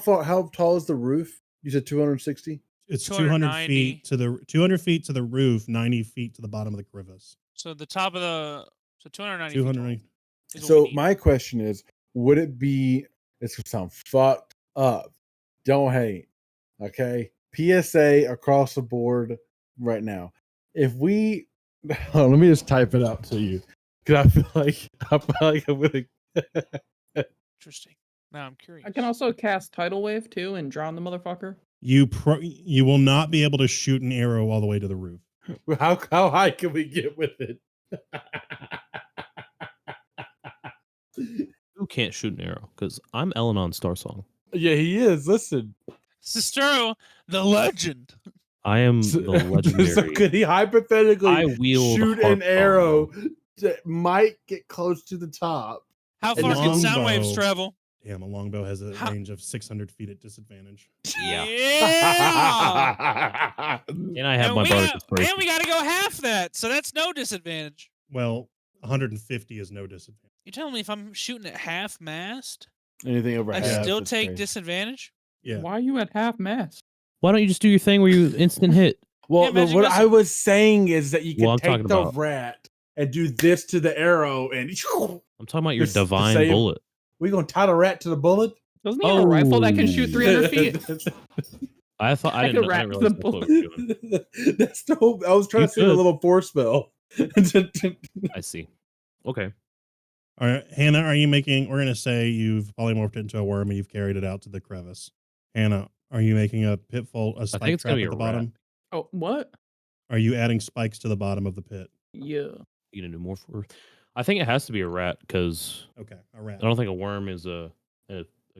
tall is the roof? You said 260? It's 200 290. feet to the 200 feet to the roof, 90 feet to the bottom of the crevice. So the top of the 290 feet 290. tall is what we So need. my question is, would it be, it's gonna sound fucked up. Don't hate. Okay. PSA across the board right now. If we let me just type it out to you. Cause I feel like I'm gonna Interesting. Now I'm curious. I can also cast Tidal Wave too and drown the motherfucker. You will not be able to shoot an arrow all the way to the roof. how high can we get with it? Who can't shoot an arrow? Because I'm Elenon Starsong. Yeah, he is. Listen. This is true. The legend. I am So, the legendary. so could he hypothetically I wield shoot harp an arrow song. that might get close to the top? How And far the can sound waves longbow- travel? Damn, a longbow has a How- range of 600 feet at disadvantage. Yeah. Yeah. And I have and, my we bardic got, inspiration. and we got to go half that, so that's no disadvantage. Well, 150 is no disadvantage. You telling me if I'm shooting at half mast, Anything over I half still is take crazy. disadvantage? Yeah. Why are you at half mast? Why don't you just do your thing where you instant hit? Well, Yeah, magic what missile. I was saying is that you can Well, I'm take talking the about- rat and do this to the arrow, and I'm talking about your Just the divine same- bullet. we gonna tie the rat to the bullet. Doesn't he have a rifle that can shoot Oh. 300 feet? I thought I Like a didn't, I rat didn't realize that's what we were doing. That's the whole. I was trying You to say the could. little force spell. I see. Okay. All right, Hannah, are you making? We're gonna say you've polymorphed it into a worm and you've carried it out to the crevice. Hannah, are you making a pitfall, a spike it's trap gonna be at the a rat. bottom? Oh, what? Are you adding spikes to the bottom of the pit? Yeah. You gonna do more for? I think it has to be a rat because Okay, a rat. I don't think a worm is a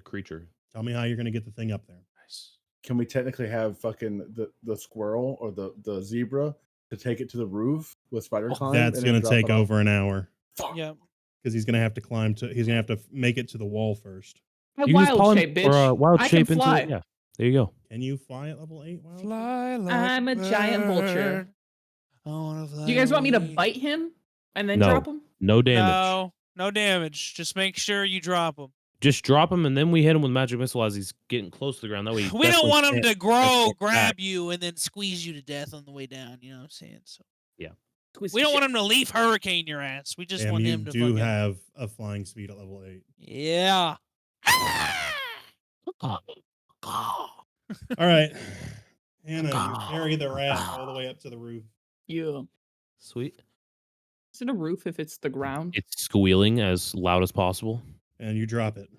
creature. Tell me how you're gonna get the thing up there. Nice. Can we technically have fucking the squirrel or the zebra to take it to the roof with spider climb? That's and then gonna drop take it off? over an hour Fuck. Yeah. because he's gonna have to climb to. He's gonna have to make it to the wall first. I You can just wild polym- shape, bitch. or wild I shape can into fly. it. Yeah. There you go. Can you fly at level 8? Wow. Fly like I'm a giant vulture. bird. I wanna fly Do you guys want me to away. bite him and then No. drop him? No damage. No damage. Just make sure you drop them. Just drop him and then we hit him with magic missile as he's getting close to the ground. That way, he We don't definitely want him can't- to grow, can't grab attack. you, and then squeeze you to death on the way down. You know what I'm saying? So Twist we don't shit. want him to leaf hurricane your ass. We just Damn, want you him to do fucking... have a flying speed at level 8. Yeah. All right, Hannah, you carry the rat all the way up to the roof. Yeah. Sweet. Is it a roof if it's the ground? It's squealing as loud as possible. And you drop it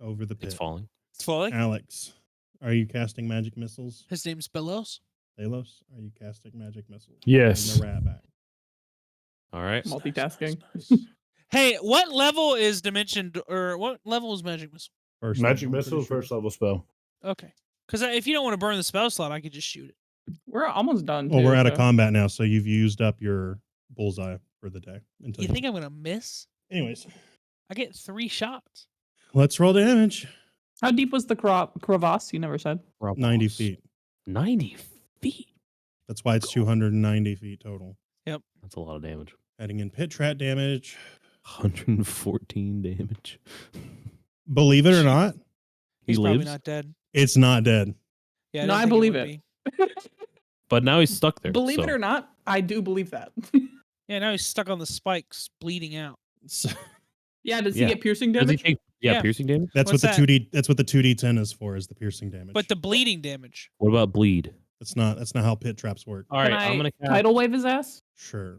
over the pit. It's falling. It's falling. Alex, are you casting magic missiles? His name's Belos. Delos, are you casting magic missiles? Yes. Bring the rat back. All right. Multitasking. Hey, what level is Dimension, or what level is Magic Missile? First Magic level, I'm missile, pretty sure. first level spell. Okay. Because if you don't want to burn the spell slot, I could just shoot it. We're almost done. Well, too, we're out of so- combat now, so you've used up your bullseye for the day. Until You think I'm going to miss? Anyways, I get 3 shots. let's roll damage. How deep was the crevasse? You never said. 90 feet. 90 feet. That's why it's 290 feet total. That's a lot of damage. Adding in pit trap damage. 114 damage. Believe it or not, He He's probably lives, not dead. it's not dead. Yeah, No, didn't I think believe would it. be. but now he's stuck there. Believe it so- or not, I do believe that. Yeah, now he's stuck on the spikes, bleeding out. So, Yeah, does Yeah. he get piercing Does he damage? take Yeah. piercing damage? that's What's what that? the 2D. That's what the 2D10 is for. Is the piercing damage. But the bleeding damage. What about bleed? That's not how pit traps work. All right, Can I'm I gonna cast, tidal wave his ass? Sure.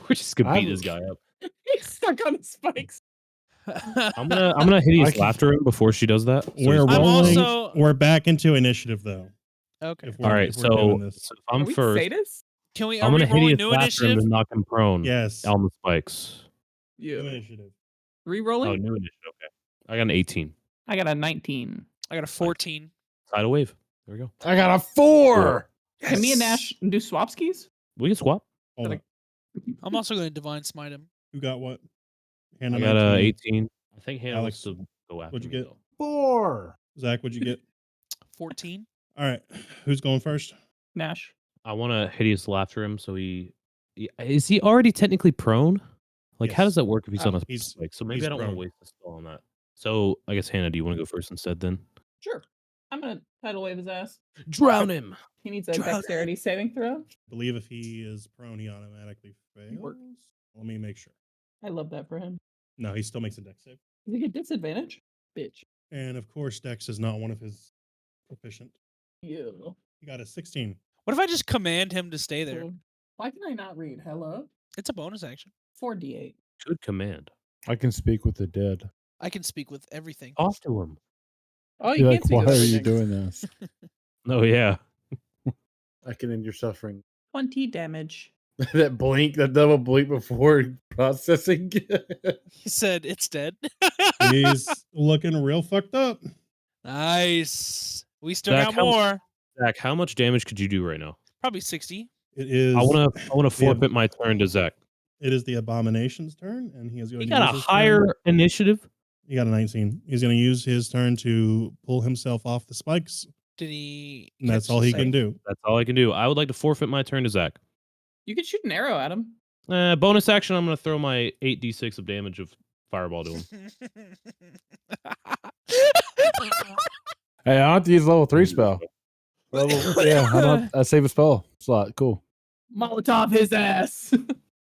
we're just gonna beat I'm- this guy up. He's stuck on the spikes. I'm gonna hideous I can- laughter him before she does that. So We're he's- I'm rolling. also- We're back into initiative though. Okay. If all right, if we're doing so this. if I'm Are we first. sadists? Can we? I'm Are we gonna rolling hideous new laughter him initiative? and knock him prone. Yes. On the spikes. New Yeah. initiative. Oh, Re-rolling? new initiative. Okay. I got an 18. I got a 19. I got a 14. Tidal wave. There we go. I got a 4. Can me and Nash do swapskis? We can swap. Hold Gotta- on. I'm also going to divine smite him. Who got what? I Hannah got a 19. 18. I think Hannah Alex, wants to go after what'd you me, get? though. 4. Zach, what'd you get? 14. All right. Who's going first? Nash. I want to hideous laughter him. So is he already technically prone? Like, how Yes. does that work if he's on a He's- spike? So maybe he's I don't want to prone. waste the spell on that. So I guess Hannah, do you want to go first instead then? Sure. I'm gonna tidal wave his ass. Drown him. He needs a Drown dexterity saving throw. I believe if he is prone, he automatically fails. Work. Let me make sure. I love that for him. No, he still makes a dex save. Does he get disadvantage? Bitch. And of course, dex is not one of his proficient. You. He got a 16. What if I just command him to stay there? Why can I not read? Hello? It's a bonus action. 4d8. Good command. I can speak with the dead. I can speak with everything. Talk to him. Oh, You're you like, can't speak why with are you everything. doing this? Oh yeah. I can end your suffering. 20 damage. That blink, that double blink before processing. He said it's dead. He's looking real fucked up. Nice. We still Zach, got how- more. Zach, how much damage could you do right now? Probably 60. It is. I want to forfeit my turn to Zach. It is the abomination's turn, and he is going He to got a use his turn- higher initiative. He got a 19. He's going to use his turn to pull himself off the spikes. Did he? And that's catch all the he spike? can do. That's all I can do. I would like to forfeit my turn to Zach. You could shoot an arrow at him. Bonus action. I'm going to throw my 8d6 of damage of fireball to him. Hey, I don't have to use level 3 spell. I save a spell slot. Cool. Molotov his ass.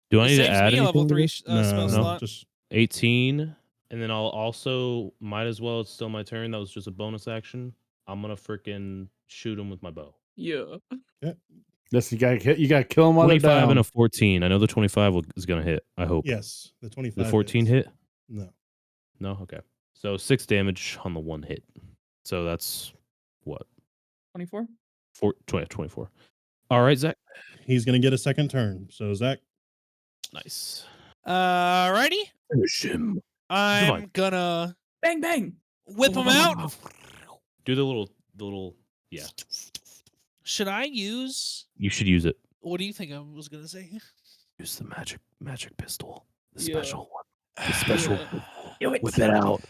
Do I need to Saves add me a level anything to 3 this? spell no, slot. just 18, and then I'll also might as well. It's still my turn. That was just a bonus action. I'm gonna freaking shoot him with my bow. Yeah. Yes, you got to kill him while they're 25 down. and a 14. I know the 25 is gonna hit. I hope. yes. The 25. The 14 hits. hit. No. No. Okay. So 6 damage on the one hit. So that's what 24? 24. All right, Zach. He's going to get a second turn. So Zach, Nice. Alrighty. Finish him. I'm Divine. gonna Bang, bang. whip him out. Do the little. Yeah. Should I use? You should use it. What do you think I was gonna say? Use the magic pistol. The Yeah. special one. The special. Do it. Whip it out.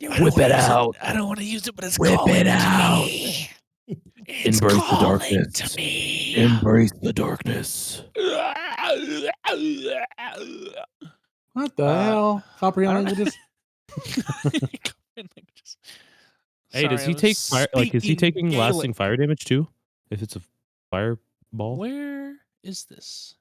I don't Whip wanna it use out. I don't want to use it, but it's Whip calling it to out. me. It's Embrace the calling darkness. to me. Embrace the darkness. What the Uh, hell? Comprehend I don't- languages? Hey, does Sorry, he I take was fire? Like, is he speaking taking Gaelic. lasting fire damage too? If it's a fireball? Where is this?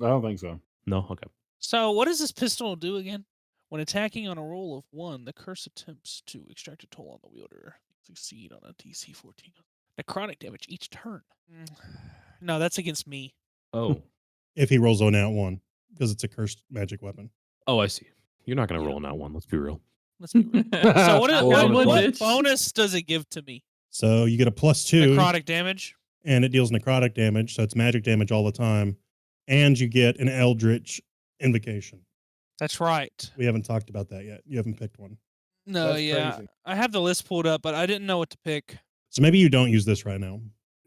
I don't think so. No. Okay. So, what does this pistol do again? When attacking on a roll of 1, the curse attempts to extract a toll on the wielder. Succeed on a DC 14. Necrotic damage each turn. No, that's against me. Oh. if he rolls on that one. because it's a cursed magic weapon. Oh, I see. You're not gonna Yeah. roll on that one. Let's be real. Let's be real. So what, Well, what, would what it? bonus does it give to me? So you get a +2, Necrotic damage. and it deals necrotic damage, so it's magic damage all the time, and you get an Eldritch Invocation. That's right. We haven't talked about that yet. You haven't picked one. No, That's yeah. crazy. I have the list pulled up, but I didn't know what to pick. So maybe you don't use this right now.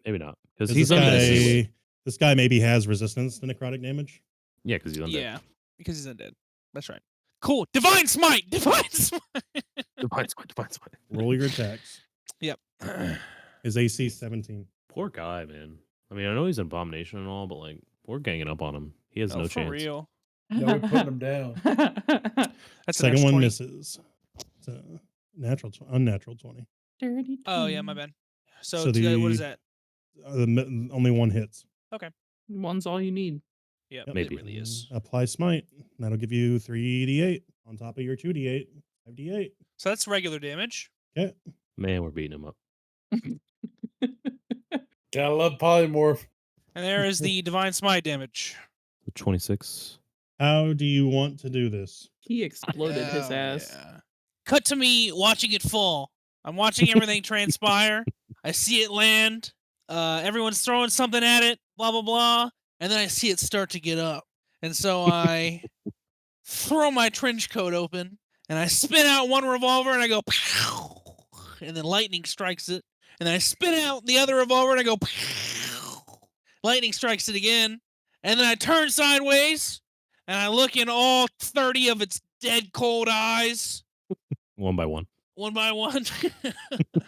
Maybe not, because 'Cause he's undead. this guy maybe has resistance to necrotic damage. Yeah, because he's undead. Yeah, because he's undead. That's right. Cool. Divine Smite! Divine Smite! Divine smite. Roll your attacks. Yep. His AC 17. Poor guy, man. I mean, I know he's an abomination and all, but like, we're ganging up on him. He has Oh, no for chance. real. No, we're putting him down. That's a Second one 20. misses. It's a unnatural 20. Dirty Oh, yeah, my 20. bad. So, So what is the- that? Only one hits. One's all you need. Yep, Maybe. it really is. Apply smite. That'll give you 3d8 on top of your 2d8. 5d8. So that's regular damage. Okay. Man, we're beating him up. Gotta love polymorph. And there is the Divine Smite damage. 26. How do you want to do this? He exploded his Oh, ass. yeah. Cut to me watching it fall. I'm watching everything transpire. I see it land. Everyone's throwing something at it, blah, blah, blah. And then I see it start to get up. And so I throw my trench coat open and I spin out one revolver and I go, pow! And then lightning strikes it. And then I spin out the other revolver and I go, pow! Lightning strikes it again. And then I turn sideways and I look in all 30 of its dead cold eyes. One by one. One by one.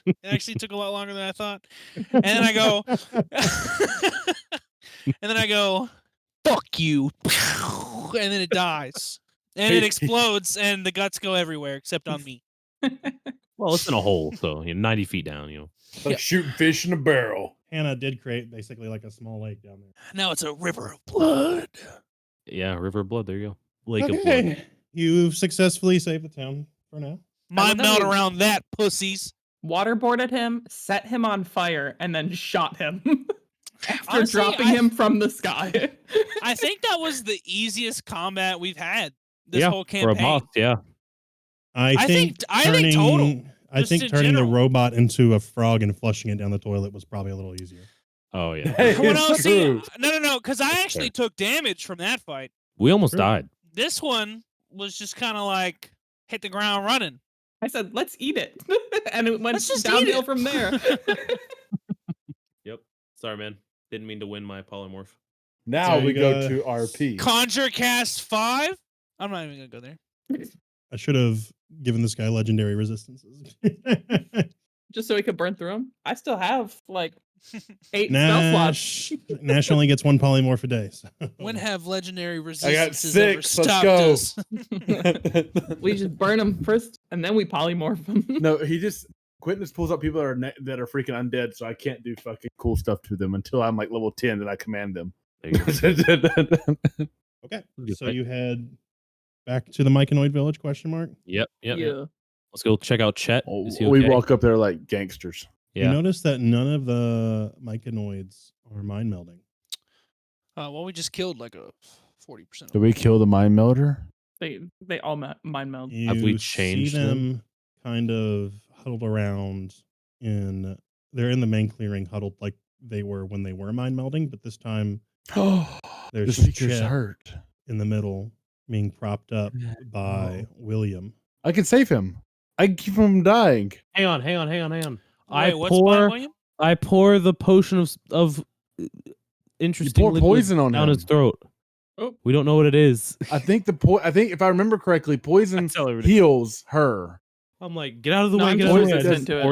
It actually took a lot longer than I thought. And then I go, fuck you. And then it dies. And it explodes, and the guts go everywhere except on me. Well, it's in a hole, so 90 feet down, Like shooting fish in a barrel. Hannah did create basically like a small lake down there. Now it's a river of blood. Yeah, River of Blood. There you go. Lake of Blood. Okay. You've successfully saved the town for now. Mind love melt how we- around that, pussies. Waterboarded him, set him on fire, and then shot him after Honestly, dropping him from the sky. I think that was the easiest combat we've had this Yeah, whole for campaign. a boss, yeah. I think total, I just think in turning general. the robot into a frog and flushing it down the toilet was probably a little easier. Oh, yeah. Hey, Well, no, it's see, true. no, because I actually took damage from that fight. We almost True. died. This one was just kind of like hit the ground running. I said, let's eat it. And it went Let's just eat downhill it. from there. Yep. Sorry, man. Didn't mean to win my polymorph. Now So we you go got- to RP. Conjure cast 5. I'm not even gonna go there. I should have given this guy legendary resistances. Just so we could burn through them. I still have like 8 spell slots. Nash only gets one polymorph a day. So. When have legendary I got resistances ever 6. Let's stopped go. us? We just burn them first, and then we polymorph them. No, Quentin just pulls up people that are freaking undead, so I can't do fucking cool stuff to them until I'm like level 10 and I command them. There you go. Okay. Good So fight. you head back to the Myconoid village, question mark? Yep. Yeah. Let's go check out Chet. Oh, Is he we okay? walk up there like gangsters. You Yeah. notice that none of the Myconoids are mind melding. Well, we just killed like a 40%. Did we kill the mind melder? They all mind meld. You Have we see changed them? them kind of huddled around they're in the main clearing huddled like they were when they were mind melding, but this time Oh, the there's speaker's Chet hurt. in the middle being propped up by William. I can save him. I can keep him from dying. Hang on. Wait, what's by William? I pour the potion of interesting liquid poison on down him. his throat. Oh. We don't know what it is. I think I think if I remember correctly, poison tell everybody. heals her. I'm like, get out of the No, way. I'm Get just out of the way. resistant to it.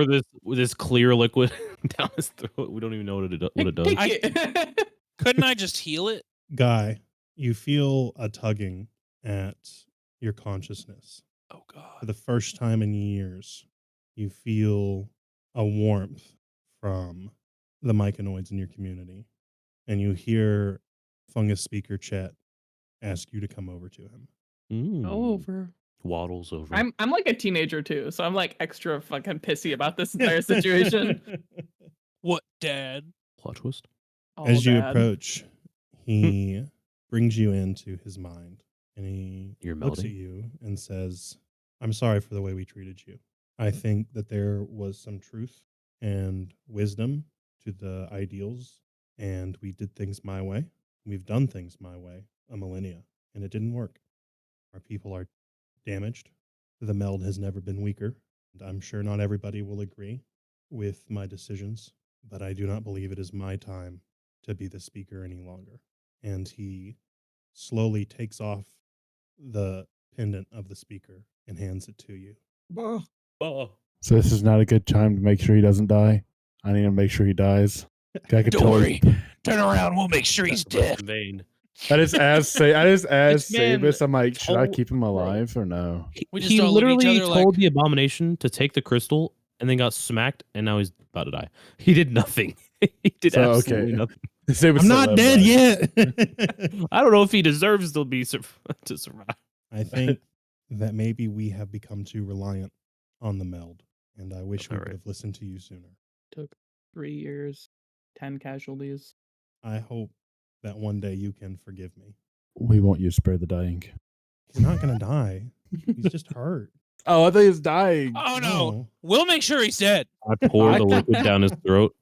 Pour this clear liquid down his throat. We don't even know what it does. Take it. Couldn't I just heal it? Guy, you feel a tugging at your consciousness. Oh, For God. the first time in years, you feel a warmth from the Myconoids in your community. And you hear fungus speaker Chet ask you to come over to him. Mm. Go over. Waddles over. I'm like a teenager too, so I'm like extra fucking pissy about this entire situation. What, Dad? Plot twist. Oh, As you Dad. approach, he brings you into his mind, and he You're looks at melting. you and says, I'm sorry for the way we treated you. I think that there was some truth and wisdom to the ideals, and we did things my way. We've done things my way a millennia, and it didn't work. Our people are damaged. The meld has never been weaker, and I'm sure not everybody will agree with my decisions, but I do not believe it is my time to be the speaker any longer. And he slowly takes off the pendant of the speaker and hands it to you. So this is not a good time to make sure he doesn't die. I need to make sure he dies. I can Don't tell worry. Turn around. We'll make sure he's dead. In vain. I just asked This man Sabus, I'm like, should I told- keep him alive or no? We just He all look at each literally other told like, the abomination to take the crystal and then got smacked, and now he's about to die. He did nothing. He did So, absolutely okay. nothing. Sabus I'm still not alive, dead right? yet. I don't know if he deserves to be to survive. I think that maybe we have become too reliant on the meld, and I wish we Alright. would have listened to you sooner. Took 3 years, 10 casualties. I hope that one day you can forgive me. We want you to spare the dying. He's not going to die. He's just hurt. Oh, I thought he was dying. oh no, we'll make sure he's dead. I pour the liquid down his throat,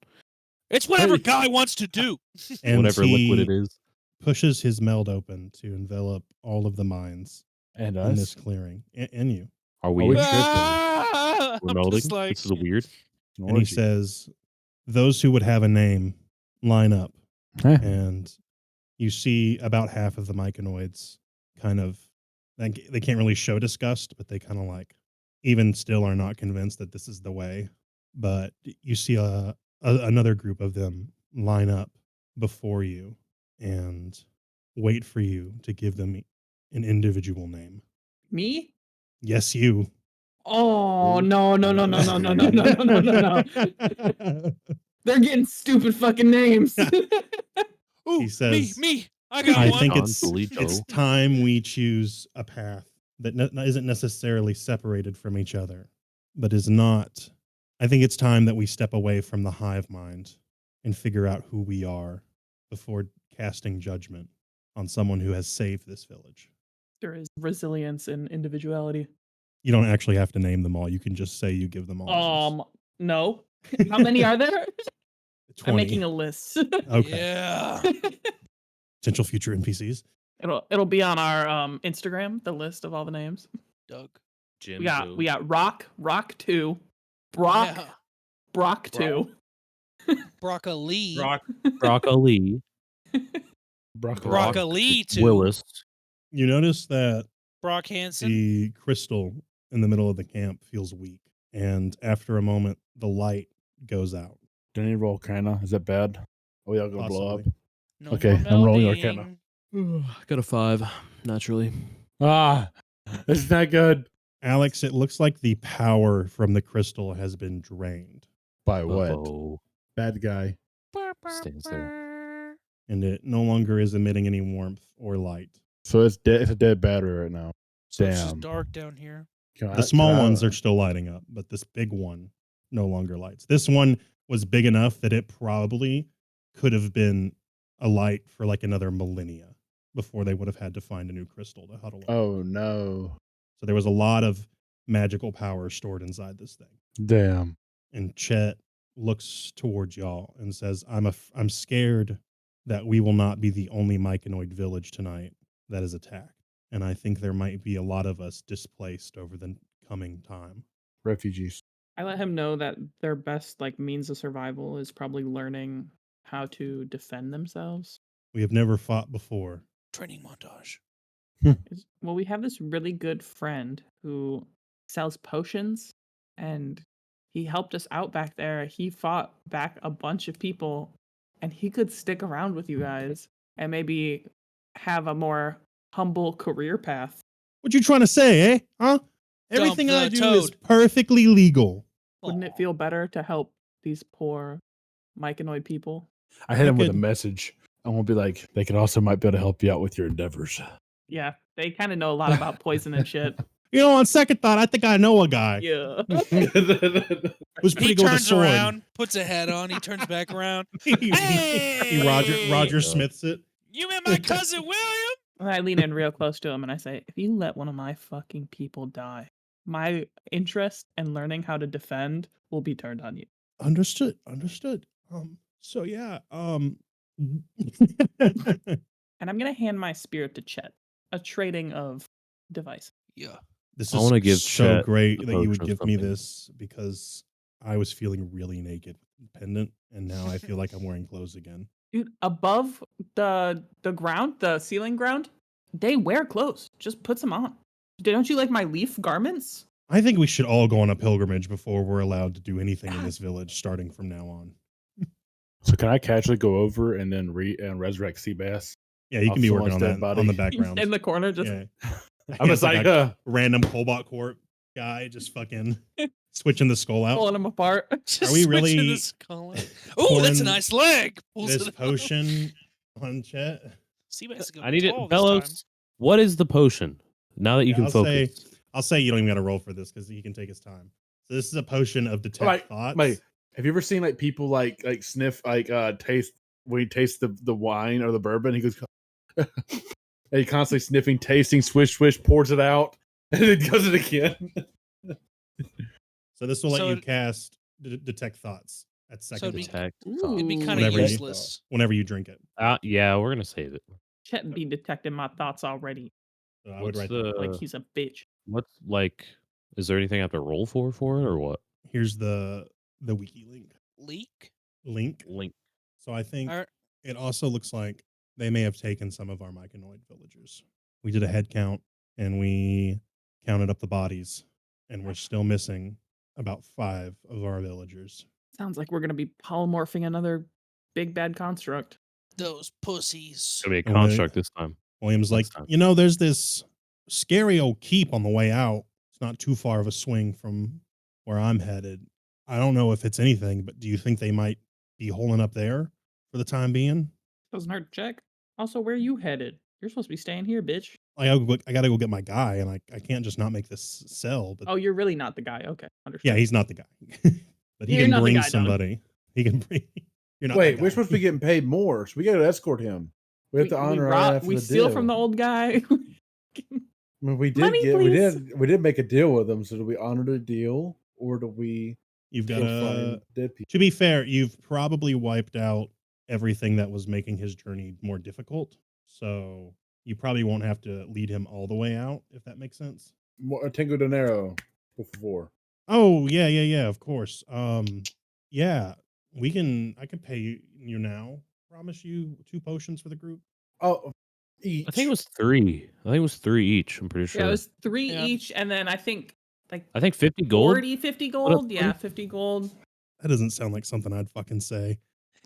It's whatever Hey. Guy wants to do. And whatever liquid it he is. pushes his meld open to envelop all of the mines And in us. this clearing, and you. Are we we? tripping? Ah, We're I'm melding? just like, This is weird. And he says, those who would have a name, line up. And you see about half of the myconoids kind of, like, they can't really show disgust, but they kind of like, even still are not convinced that this is the way. But you see another group of them line up before you and wait for you to give them an individual name. Me? Yes, you. Oh no. They're getting stupid fucking names. ooh, He says, me. I got I one. think Don it's Polito. time we choose a path that isn't necessarily separated from each other, but is not. I think it's time that we step away from the hive mind and figure out who we are before casting judgment on someone who has saved this village. There is resilience and individuality. You don't actually have to name them all. You can just say you give them all. names. No. How many are there? 20. I'm making a list. Okay. Yeah. Potential future NPCs. It'll be on our Instagram, the list of all the names. Doug. Jim, We got Joe. Rock 2, Brock, Yeah. Brock 2. Broccoli. Broccoli, Broccoli too. Willis. You notice that Brock Hansen. the crystal in the middle of the camp feels weak, and after a moment, the light goes out. Do I need to roll Arcana? Is that bad? Oh, we all gonna blow up. Possibly. No Okay, more I'm rolling melding. Arcana. Got a 5, naturally. Ah, this is not good. Alex, it looks like the power from the crystal has been drained, By what? Uh-oh. Bad guy. Stands there. and it no longer is emitting any warmth or light. So it's dead. It's a dead battery right now. So it's just Damn. dark down here. The small ones are still lighting up, but this big one no longer lights. This one was big enough that it probably could have been a light for like another millennia before they would have had to find a new crystal to huddle up. Oh no! So there was a lot of magical power stored inside this thing. Damn. And Chet looks towards y'all and says, I'm scared that we will not be the only myconoid village tonight that is attacked. And I think there might be a lot of us displaced over the coming time. Refugees. I let him know that their best means of survival is probably learning how to defend themselves. We have never fought before. Training montage. Well, we have this really good friend who sells potions, and he helped us out back there. He fought back a bunch of people, and he could stick around with you guys and maybe have a more humble career path. What you trying to say, eh? Huh? Everything I the do is toad. perfectly legal. Wouldn't it feel better to help these poor myconoid people? I hit I him with a could- message. I won't be like, they could also might be able to help you out with your endeavors. Yeah, they kind of know a lot about poison and shit. You know, on second thought, I think I know a guy Yeah. who's pretty He good with a turns sword. around, puts a hat on, he turns back around. he Hey! Roger Smiths it. You mean my cousin William? And I lean in real close to him and I say, if you let one of my fucking people die, my interest in learning how to defend will be turned on you. Understood. So yeah. And I'm gonna hand my spirit to Chet, a trading of device. Yeah. This I is wanna give so Chet great the that you would potion of give me something. this because I was feeling really naked with the pendant, and now I feel like I'm wearing clothes again. Dude, above the ground, the ceiling ground, they wear clothes. Just puts them on. Don't you like my leaf garments? I think we should all go on a pilgrimage before we're allowed to do anything in this village starting from now on. So can I casually go over and then resurrect Seabass? Yeah, you Off can be working someone's on dead that body. on the He's background. in the corner, just Yeah. I'm just It's like, a random Cobalt Corp guy just fucking switching the skull out. pulling them apart. Just we switching really this color. Oh, that's a pouring nice leg. Pulls This it out. potion on Chet. Seabass is gonna I be need it, tall this time. Bellows. What is the potion? Now that you Yeah, can I'll focus. say you don't even got to roll for this because he can take his time. So this is a potion of detect Like, thoughts. Mate, have you ever seen like people like sniff taste when he tastes the wine or the bourbon? He goes, and he constantly sniffing, tasting, swish, pours it out, and then does it again. So this will let So you it- cast detect thoughts at second it'd be- level Detect. It'd be Ooh. kind of Whenever you- useless. whenever you drink it. Yeah, we're gonna save it. Chet be detecting my thoughts already. So I would What's write that. Like he's a bitch. what's like? Is there anything I have to roll for it, or what? Here's the wiki Leak? link. Link. So I think Or- it also looks like they may have taken some of our myconoid villagers. We did a head count and we counted up the bodies, and we're still missing about 5 of our villagers. Sounds like we're gonna be polymorphing another big bad construct. Those pussies. It's gonna be a And when- construct this time. William's like, Next time. there's this scary old keep on the way out. It's not too far of a swing from where I'm headed. I don't know if it's anything, but do you think they might be holding up there for the time being? Doesn't hurt to check. Also, where you headed? You're supposed to be staying here, bitch. I gotta go get my guy, and I can't just not make this sell. But Oh, you're really not the guy. Okay, understood. yeah, he's not the guy, but he You're can not the bring guy, Don. somebody. He can bring. You're not. that Wait, we're guy. supposed to be getting paid more, so we got to escort him. We have to honor our half of we the steal deal. from the old guy. I mean, we did Money, please. we did make a deal with them. So do we honor the deal, or do we You've go got find dead people? To be fair, you've probably wiped out everything that was making his journey more difficult. So you probably won't have to lead him all the way out, if that makes sense. Tengo dinero before. Oh, yeah, of course. Yeah, I could pay you now. Promise you 2 potions for the group. Oh, each. I think it was 3. I think it was 3 each. I'm pretty sure. Yeah, it was 3 Yeah. each, and then I think like I think 50 gold. 50 What gold. up, Yeah, buddy? 50 gold. That doesn't sound like something I'd fucking say.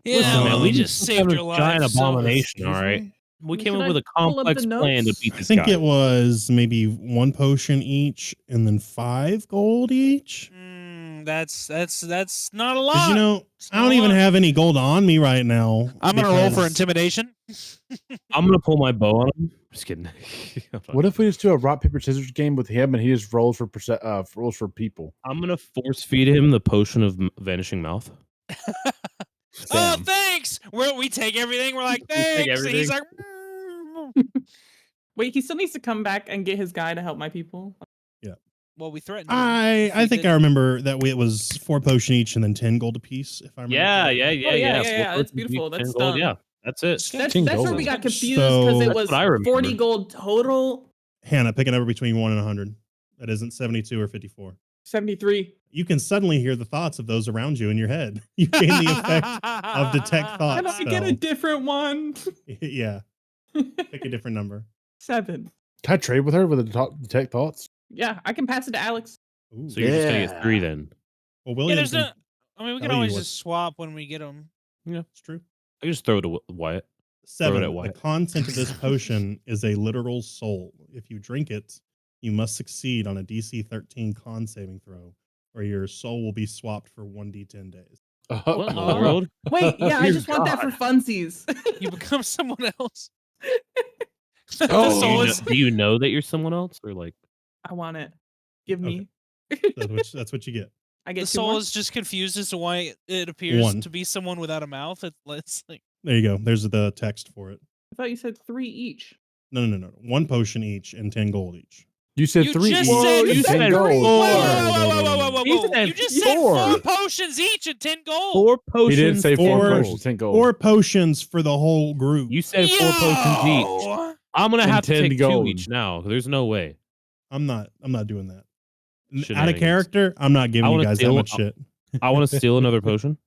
Yeah, Listen, man, we um, just saved Have a your life. giant so- abomination. All Excuse right. me? We Should came up I with a pull up the complex plan to notes? beat I this think guy. it was maybe 1 potion each and then 5 gold each. That's not a lot. Because, It's I not don't a even lot. have any gold on me right now. I'm gonna roll for because- intimidation. I'm gonna pull my bow on him. Just kidding. What if we just do a rock paper scissors game with him and he just rolls for rolls for people? I'm gonna force feed him the potion of vanishing mouth. Oh, Bam. thanks. We take everything. We're like, take thanks. And he's like, Wait, he still needs to come back and get his guy to help my people. well, we threatened. him I if we think I didn't. remember that it was 4 potion each and then 10 gold apiece. If I remember. Yeah. correctly. Oh, yeah, Four that's potions beautiful. each, That's 10 gold. done. Yeah, that's it. That's 10 where gold. we got So- confused because it That's was what I remember. 40 gold total. Hannah, pick a number between 1 and 100. That isn't 72 or 54. 73. You can suddenly hear the thoughts of those around you in your head. You gain the effect of detect Can thoughts. I get a spell. different one? Yeah, pick a different number. 7. Can I trade with her with the detect thoughts? Yeah, I can pass it to Alex. Ooh. So you're just gonna Yeah. get 3 then. Well, Yeah, William, there's no. I mean, we can tell you always what- just swap when we get them. it's true. I can just throw it to Wyatt. Throw it 7. at The Wyatt. content of this potion is a literal soul. If you drink it, you must succeed on a DC 13 con saving throw, or your soul will be swapped for 1d10 days. What in the world? Wait, yeah, I Dear just want that for funsies. You become someone else. Oh, the Do soul you, know, is. do you know that you're someone else, or like? I want it. Give me. That's what you get. I get The 2 soul more? is just confused as to why it appears 1. to be someone without a mouth. It's like There you go. There's the text for it. I thought you said 3 each. No. 1 potion each and 10 gold each. You said You 3 just each said- and you 10 said gold. Whoa, four. whoa. He said You just said 4 potions each and 10 gold. 4 potions. He didn't say 4 Four- potions, 10 gold. 4 potions for the whole group. You said 4 potions each. Yo! I'm gonna And have to 10 take gold. 2 each now. There's no way. I'm not doing that. Out of Shenanigans. character, I'm not I giving you wanna guys that steal- much shit. I want to steal another potion.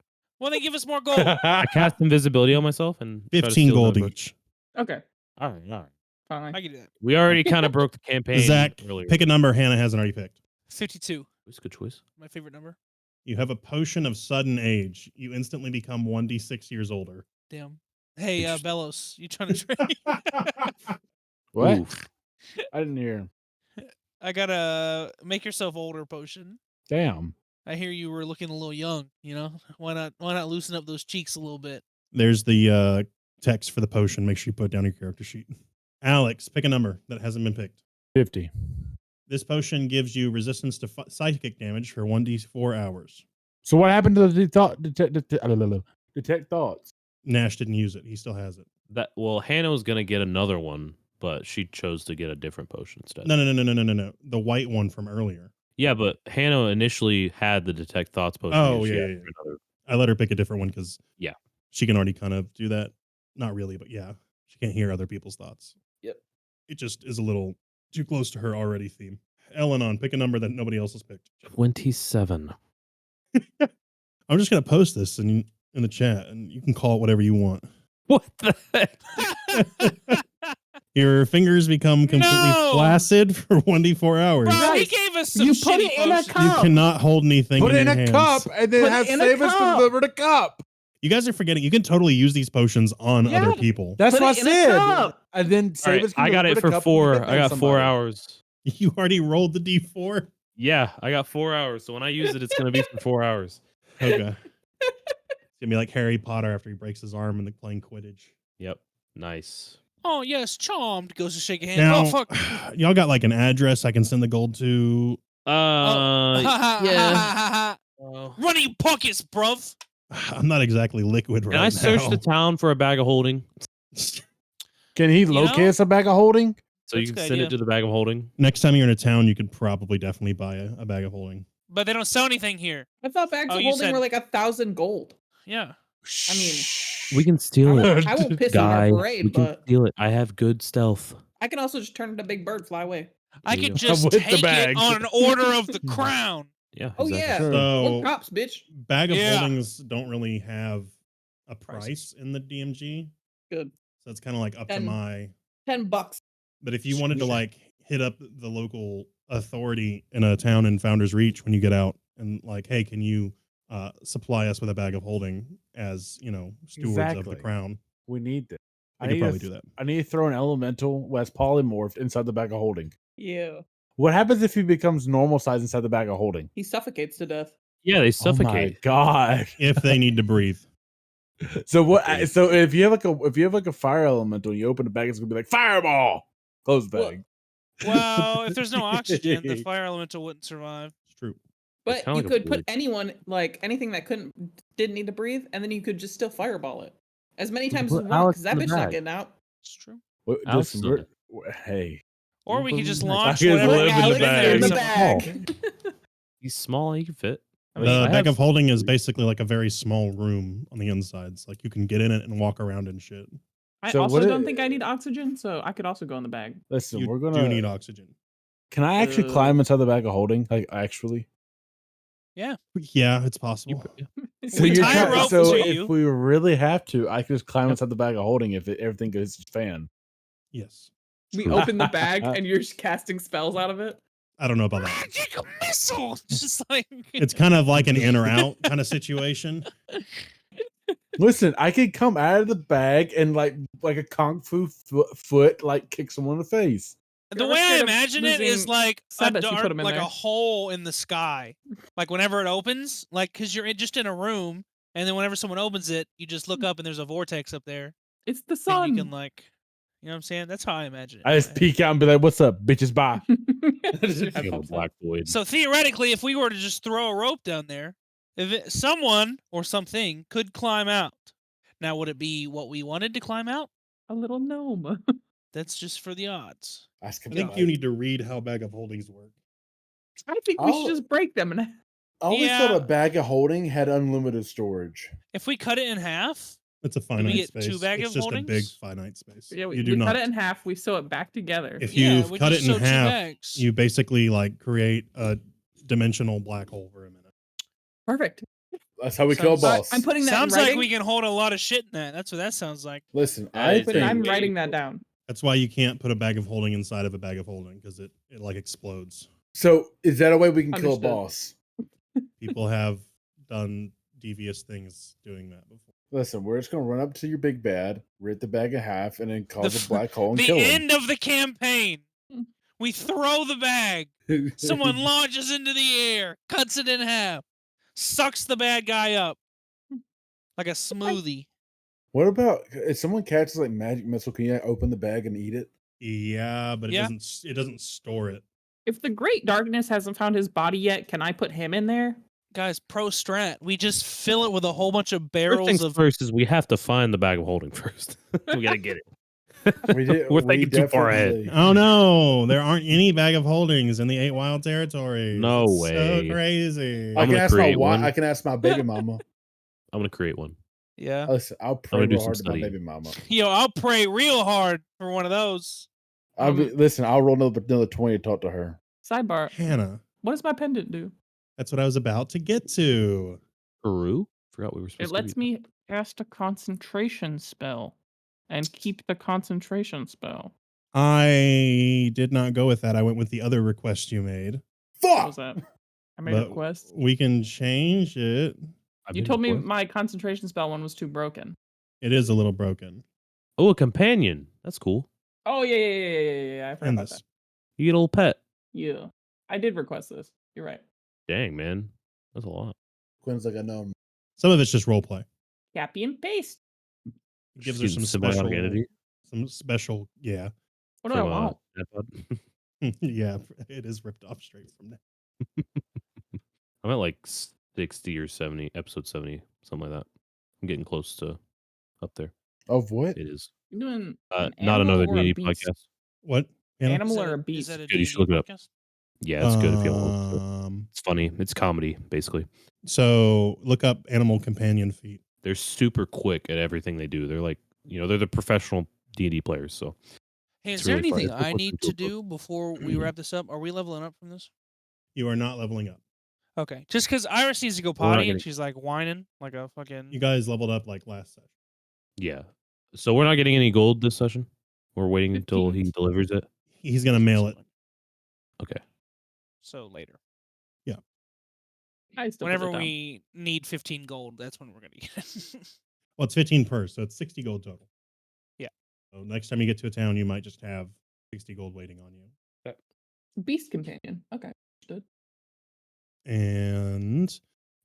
Well, then give us more gold. I cast invisibility on myself and try to 15 steal gold another each. Okay, All right. fine. I can do that. We already kind of broke the campaign Zach, earlier. pick a number Hannah hasn't already picked. 52. It's a good choice. My favorite number. You have a potion of sudden age. You instantly become 1d6 years older. Damn. Hey, Interesting. Bellows, you trying to trade? What? Oof. I didn't hear. I got a make yourself older potion. Damn. I hear you were looking a little young, you know? Why not loosen up those cheeks a little bit? There's the text for the potion. Make sure you put it down on your character sheet. Alex, pick a number that hasn't been picked. 50. This potion gives you resistance to psychic damage for 1d4 hours. So what happened to the detect thoughts? Nash didn't use it. He still has it. Hannah was gonna get another one, but she chose to get a different potion instead. No. The white one from earlier. Yeah, but Hannah initially had the detect thoughts potion. Oh, and she yeah, asked yeah, for another. I let her pick a different one because Yeah. she can already kind of do that. Not really, but yeah. She can't hear other people's thoughts. Yep. It just is a little too close to her already theme. Elenon, pick a number that nobody else has picked. 27. I'm just gonna post this in the chat, and you can call it whatever you want. What the heck? Your fingers become completely No! flaccid for 1d4 hours. Bro, he Right. gave us some You put shitty it in a potions. cup. You cannot hold anything Put it in your a hands. cup and then Put it have in a Savage cup. deliver the cup. You guys are forgetting. You can totally use these potions on Yeah. other people. That's Put what I it in a said. cup. And then All right, Savage can I got deliver it the for cup and 4. give it I got to 4 somebody. hours. You already rolled the d4. Yeah, I got 4 hours. So when I use it, it's gonna be for 4 hours. Okay. It's gonna be like Harry Potter after he breaks his arm in the playing Quidditch. Yep. Nice. Oh, yes, charmed. Goes to shake a hand. Now, Oh, fuck. y'all got like an address I can send the gold to. yeah. Run in your pockets, bruv. I'm not exactly liquid right can now. I search the town for a bag of holding? Can he know? locate us a bag of holding? So you That's a can good send idea. it to the bag of holding. Next time you're in a town, you could probably definitely buy a bag of holding. But they don't sell anything here. I thought bags Oh, of you holding said- were like 1,000 gold. Yeah. I mean, We can steal it, I won't piss guy. on our We parade, can but steal it. I have good stealth. I can also just turn into a big bird, fly away. I There you could go. just With the take it bag. on an order of the crown. Yeah. Oh, exactly. yeah. Sure. We're So cops, bitch. bag of Yeah. holdings don't really have a Prices. price in the DMG. Good. So it's kind of like up to And- my. $10. But if you wanted to like hit up the local authority in a town in Founder's Reach when you get out and like, hey, can you supply us with a bag of holding as stewards of Exactly. the crown? We need this. I could probably do that. I need to throw an elemental West polymorph inside the bag of holding. Yeah. What happens if he becomes normal size inside the bag of holding? He suffocates to death. Yeah, they Oh my suffocate. god! If they need to breathe. So what? So if you have like a fire elemental, you open the bag, it's gonna be like fireball. Close the Well, bag. Well, if there's no oxygen, the fire elemental wouldn't survive. It's true. But kinda you like a could put fluid. anyone, like anything that didn't need to breathe, and then you could just still fireball it as many times as put you want, Alex because that in the bitch not bag. getting out. It's true. Alex Listen, is hey, Or You we put could him just in the bag. launch I can whatever live in the Alex bag. in the is. bag. He's small. He can fit. I The mean, I bag have- of holding is basically like a very small room on the insides. Like you can get in it and walk around and shit. I So also what don't it- think I need oxygen, so I could also go in the bag. listen, You we're do gonna need oxygen. Can I actually climb inside the bag of holding? Like actually? Yeah, it's possible. We tie a rope so to if you. we really have to, I could just climb inside the bag of holding if everything goes to fan. Yes. We True. open the bag and you're just casting spells out of it. I don't know about that. Magic missile! Just like It's kind of like an in or out kind of situation. Listen, I could come out of the bag and like a kung fu foot like kick someone in the face. the You're way I scared of imagine it is losing like a Sabbath, you dark, put 'em in like there. a hole in the sky. Like whenever it opens, like because you're just in a room, and then whenever someone opens it, you just look up and there's a vortex up there, It's the and sun. you can like, you know what I'm saying? That's how I imagine it. I just peek out and be like, "What's up, bitches? Bye." Just your Feel the headphones on. black void. So theoretically, if we were to just throw a rope down there, someone or something could climb out. Now, would it be what we wanted to climb out? A little gnome. That's just for the odds. Ask him I think to you bite. need to read how bag of holdings work. I think we should Oh. just break them. I always Yeah. thought a bag of holding had unlimited storage. If we cut it in half, It's a we finite get space. two bag It's of just a big holdings? finite space. Yeah, we you do not. cut it in half. We sew it back together. If Yeah, you we cut it just in sew two half, bags. you basically like create a dimensional black hole for a minute. Perfect. That's how we kill a Sounds- boss. I'm putting that Sounds in like writing. we can hold a lot of shit in that. That's what that sounds like. Listen, That I is But think. I'm very writing that cool. down. That's why you can't put a bag of holding inside of a bag of holding because it like explodes. So is that a way we can kill a Understood. boss? People have done devious things doing that before. Listen, we're just gonna run up to your big bad, rip the bag in half, and then cause f- a black hole and The kill end of the campaign. Mm. We throw the bag. him. Someone launches into the air, cuts it in half, sucks the bad guy up like a smoothie. What about if someone catches like magic missile? Can you open the bag and eat it? Yeah, but Yeah. it doesn't store it. If the Great Darkness hasn't found his body yet, can I put him in there? Guys, pro strat. We just fill it with a whole bunch of First barrels things of. first is we have to find the bag of holding first. We gotta get it. We did. We're we thinking too far ahead. definitely- Oh no, there aren't any bag of holdings in the 8 wild territories. No It's way. So crazy. I I'm can gonna ask my create wife. one. I can ask my baby mama. I'm gonna create one. Yeah. Listen, I'll pray gonna do real some hard to my studying. baby mama. Yo, I'll pray real hard for one of those. Listen, I'll roll another 20 to talk to her. Sidebar. Hannah, What does my pendant do? that's what I was about to get to. Peru? Forgot we were supposed It lets to be. me cast a concentration spell and keep the concentration spell. I did not go with that. I went with the other request you made. What was Fuck. that? I made a But request. we can change it. I've You been told me before. my concentration spell one was too broken. It is a little broken. Oh, a companion. That's cool. Oh yeah. I forgot And about this. that. You get a little pet. Yeah, I did request this. You're right. Dang, man. That's a lot. Quinn's like, I know. Some of it's just role play. Copy and paste. It gives her She's some symbiotic special entity some special yeah. What do I from, want? Nepod. Yeah, it is ripped off straight from that. I'm at like 60 or 70, episode 70, something like that. I'm getting close to up there. Of what? It is. You doing an Not animal another or a D&D beast? podcast. What? Hannah? Animal Is or that a Is beast? that a Good, you should look D&D it up. podcast? Yeah, it's good if you don't want to. Um, It's funny. It's comedy, basically. So look up animal companion feet. They're super quick at everything they do. They're like, they're the professional D&D players. So Hey, is It's there really fun. anything It's worth I listening need to a to do before we wrap this up? Are we leveling up from this? You are not leveling up. Okay. Just because Iris needs to go We're not potty and getting- she's like whining like a fucking. You guys leveled up like last session. yeah. So we're not getting any gold this session. We're waiting until 15. he delivers it. He's gonna mail it. Okay. So later. I still put Whenever it down. we need 15 gold, that's when we're going to get it. Well, it's 15 per, so it's 60 gold total. Yeah. So next time you get to a town, you might just have 60 gold waiting on you. Beast companion. Okay. Understood. And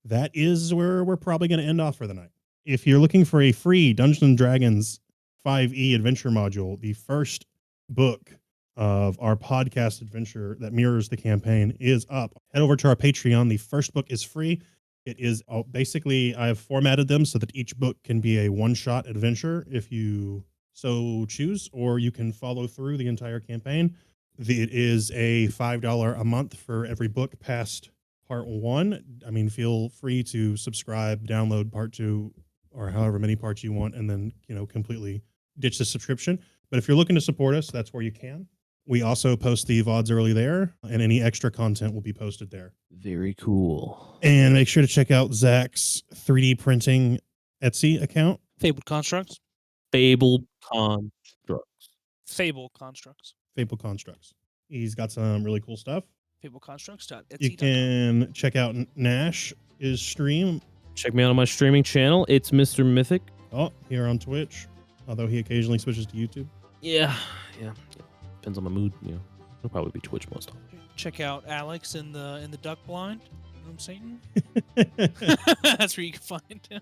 that is where we're probably going to end off for the night. If you're looking for a free Dungeons and Dragons 5e adventure module, the first book of our podcast adventure that mirrors the campaign is up. Head over to our Patreon. The first book is free. It is basically, I have formatted them so that each book can be a one-shot adventure if you so choose, or you can follow through the entire campaign. It is a $5 a month for every book past part 1. I mean, feel free to subscribe, download part 2, or however many parts you want, and then, completely ditch the subscription. But if you're looking to support us, that's where you can. We also post the VODs early there, and any extra content will be posted there. Very cool. And make sure to check out Zach's 3D printing Etsy account. Fabled Constructs. Fabled constructs. Fable Constructs. Fable Constructs. He's got some really cool stuff. FableConstructs.etsy.com. You can check out Nash's stream. Check me out on my streaming channel. It's Mr. Mythic. Here on Twitch, although he occasionally switches to YouTube. Yeah. Depends on my mood. It'll probably be Twitch most of the time. Check out Alex in the duck blind. You know what I'm saying? That's where you can find him.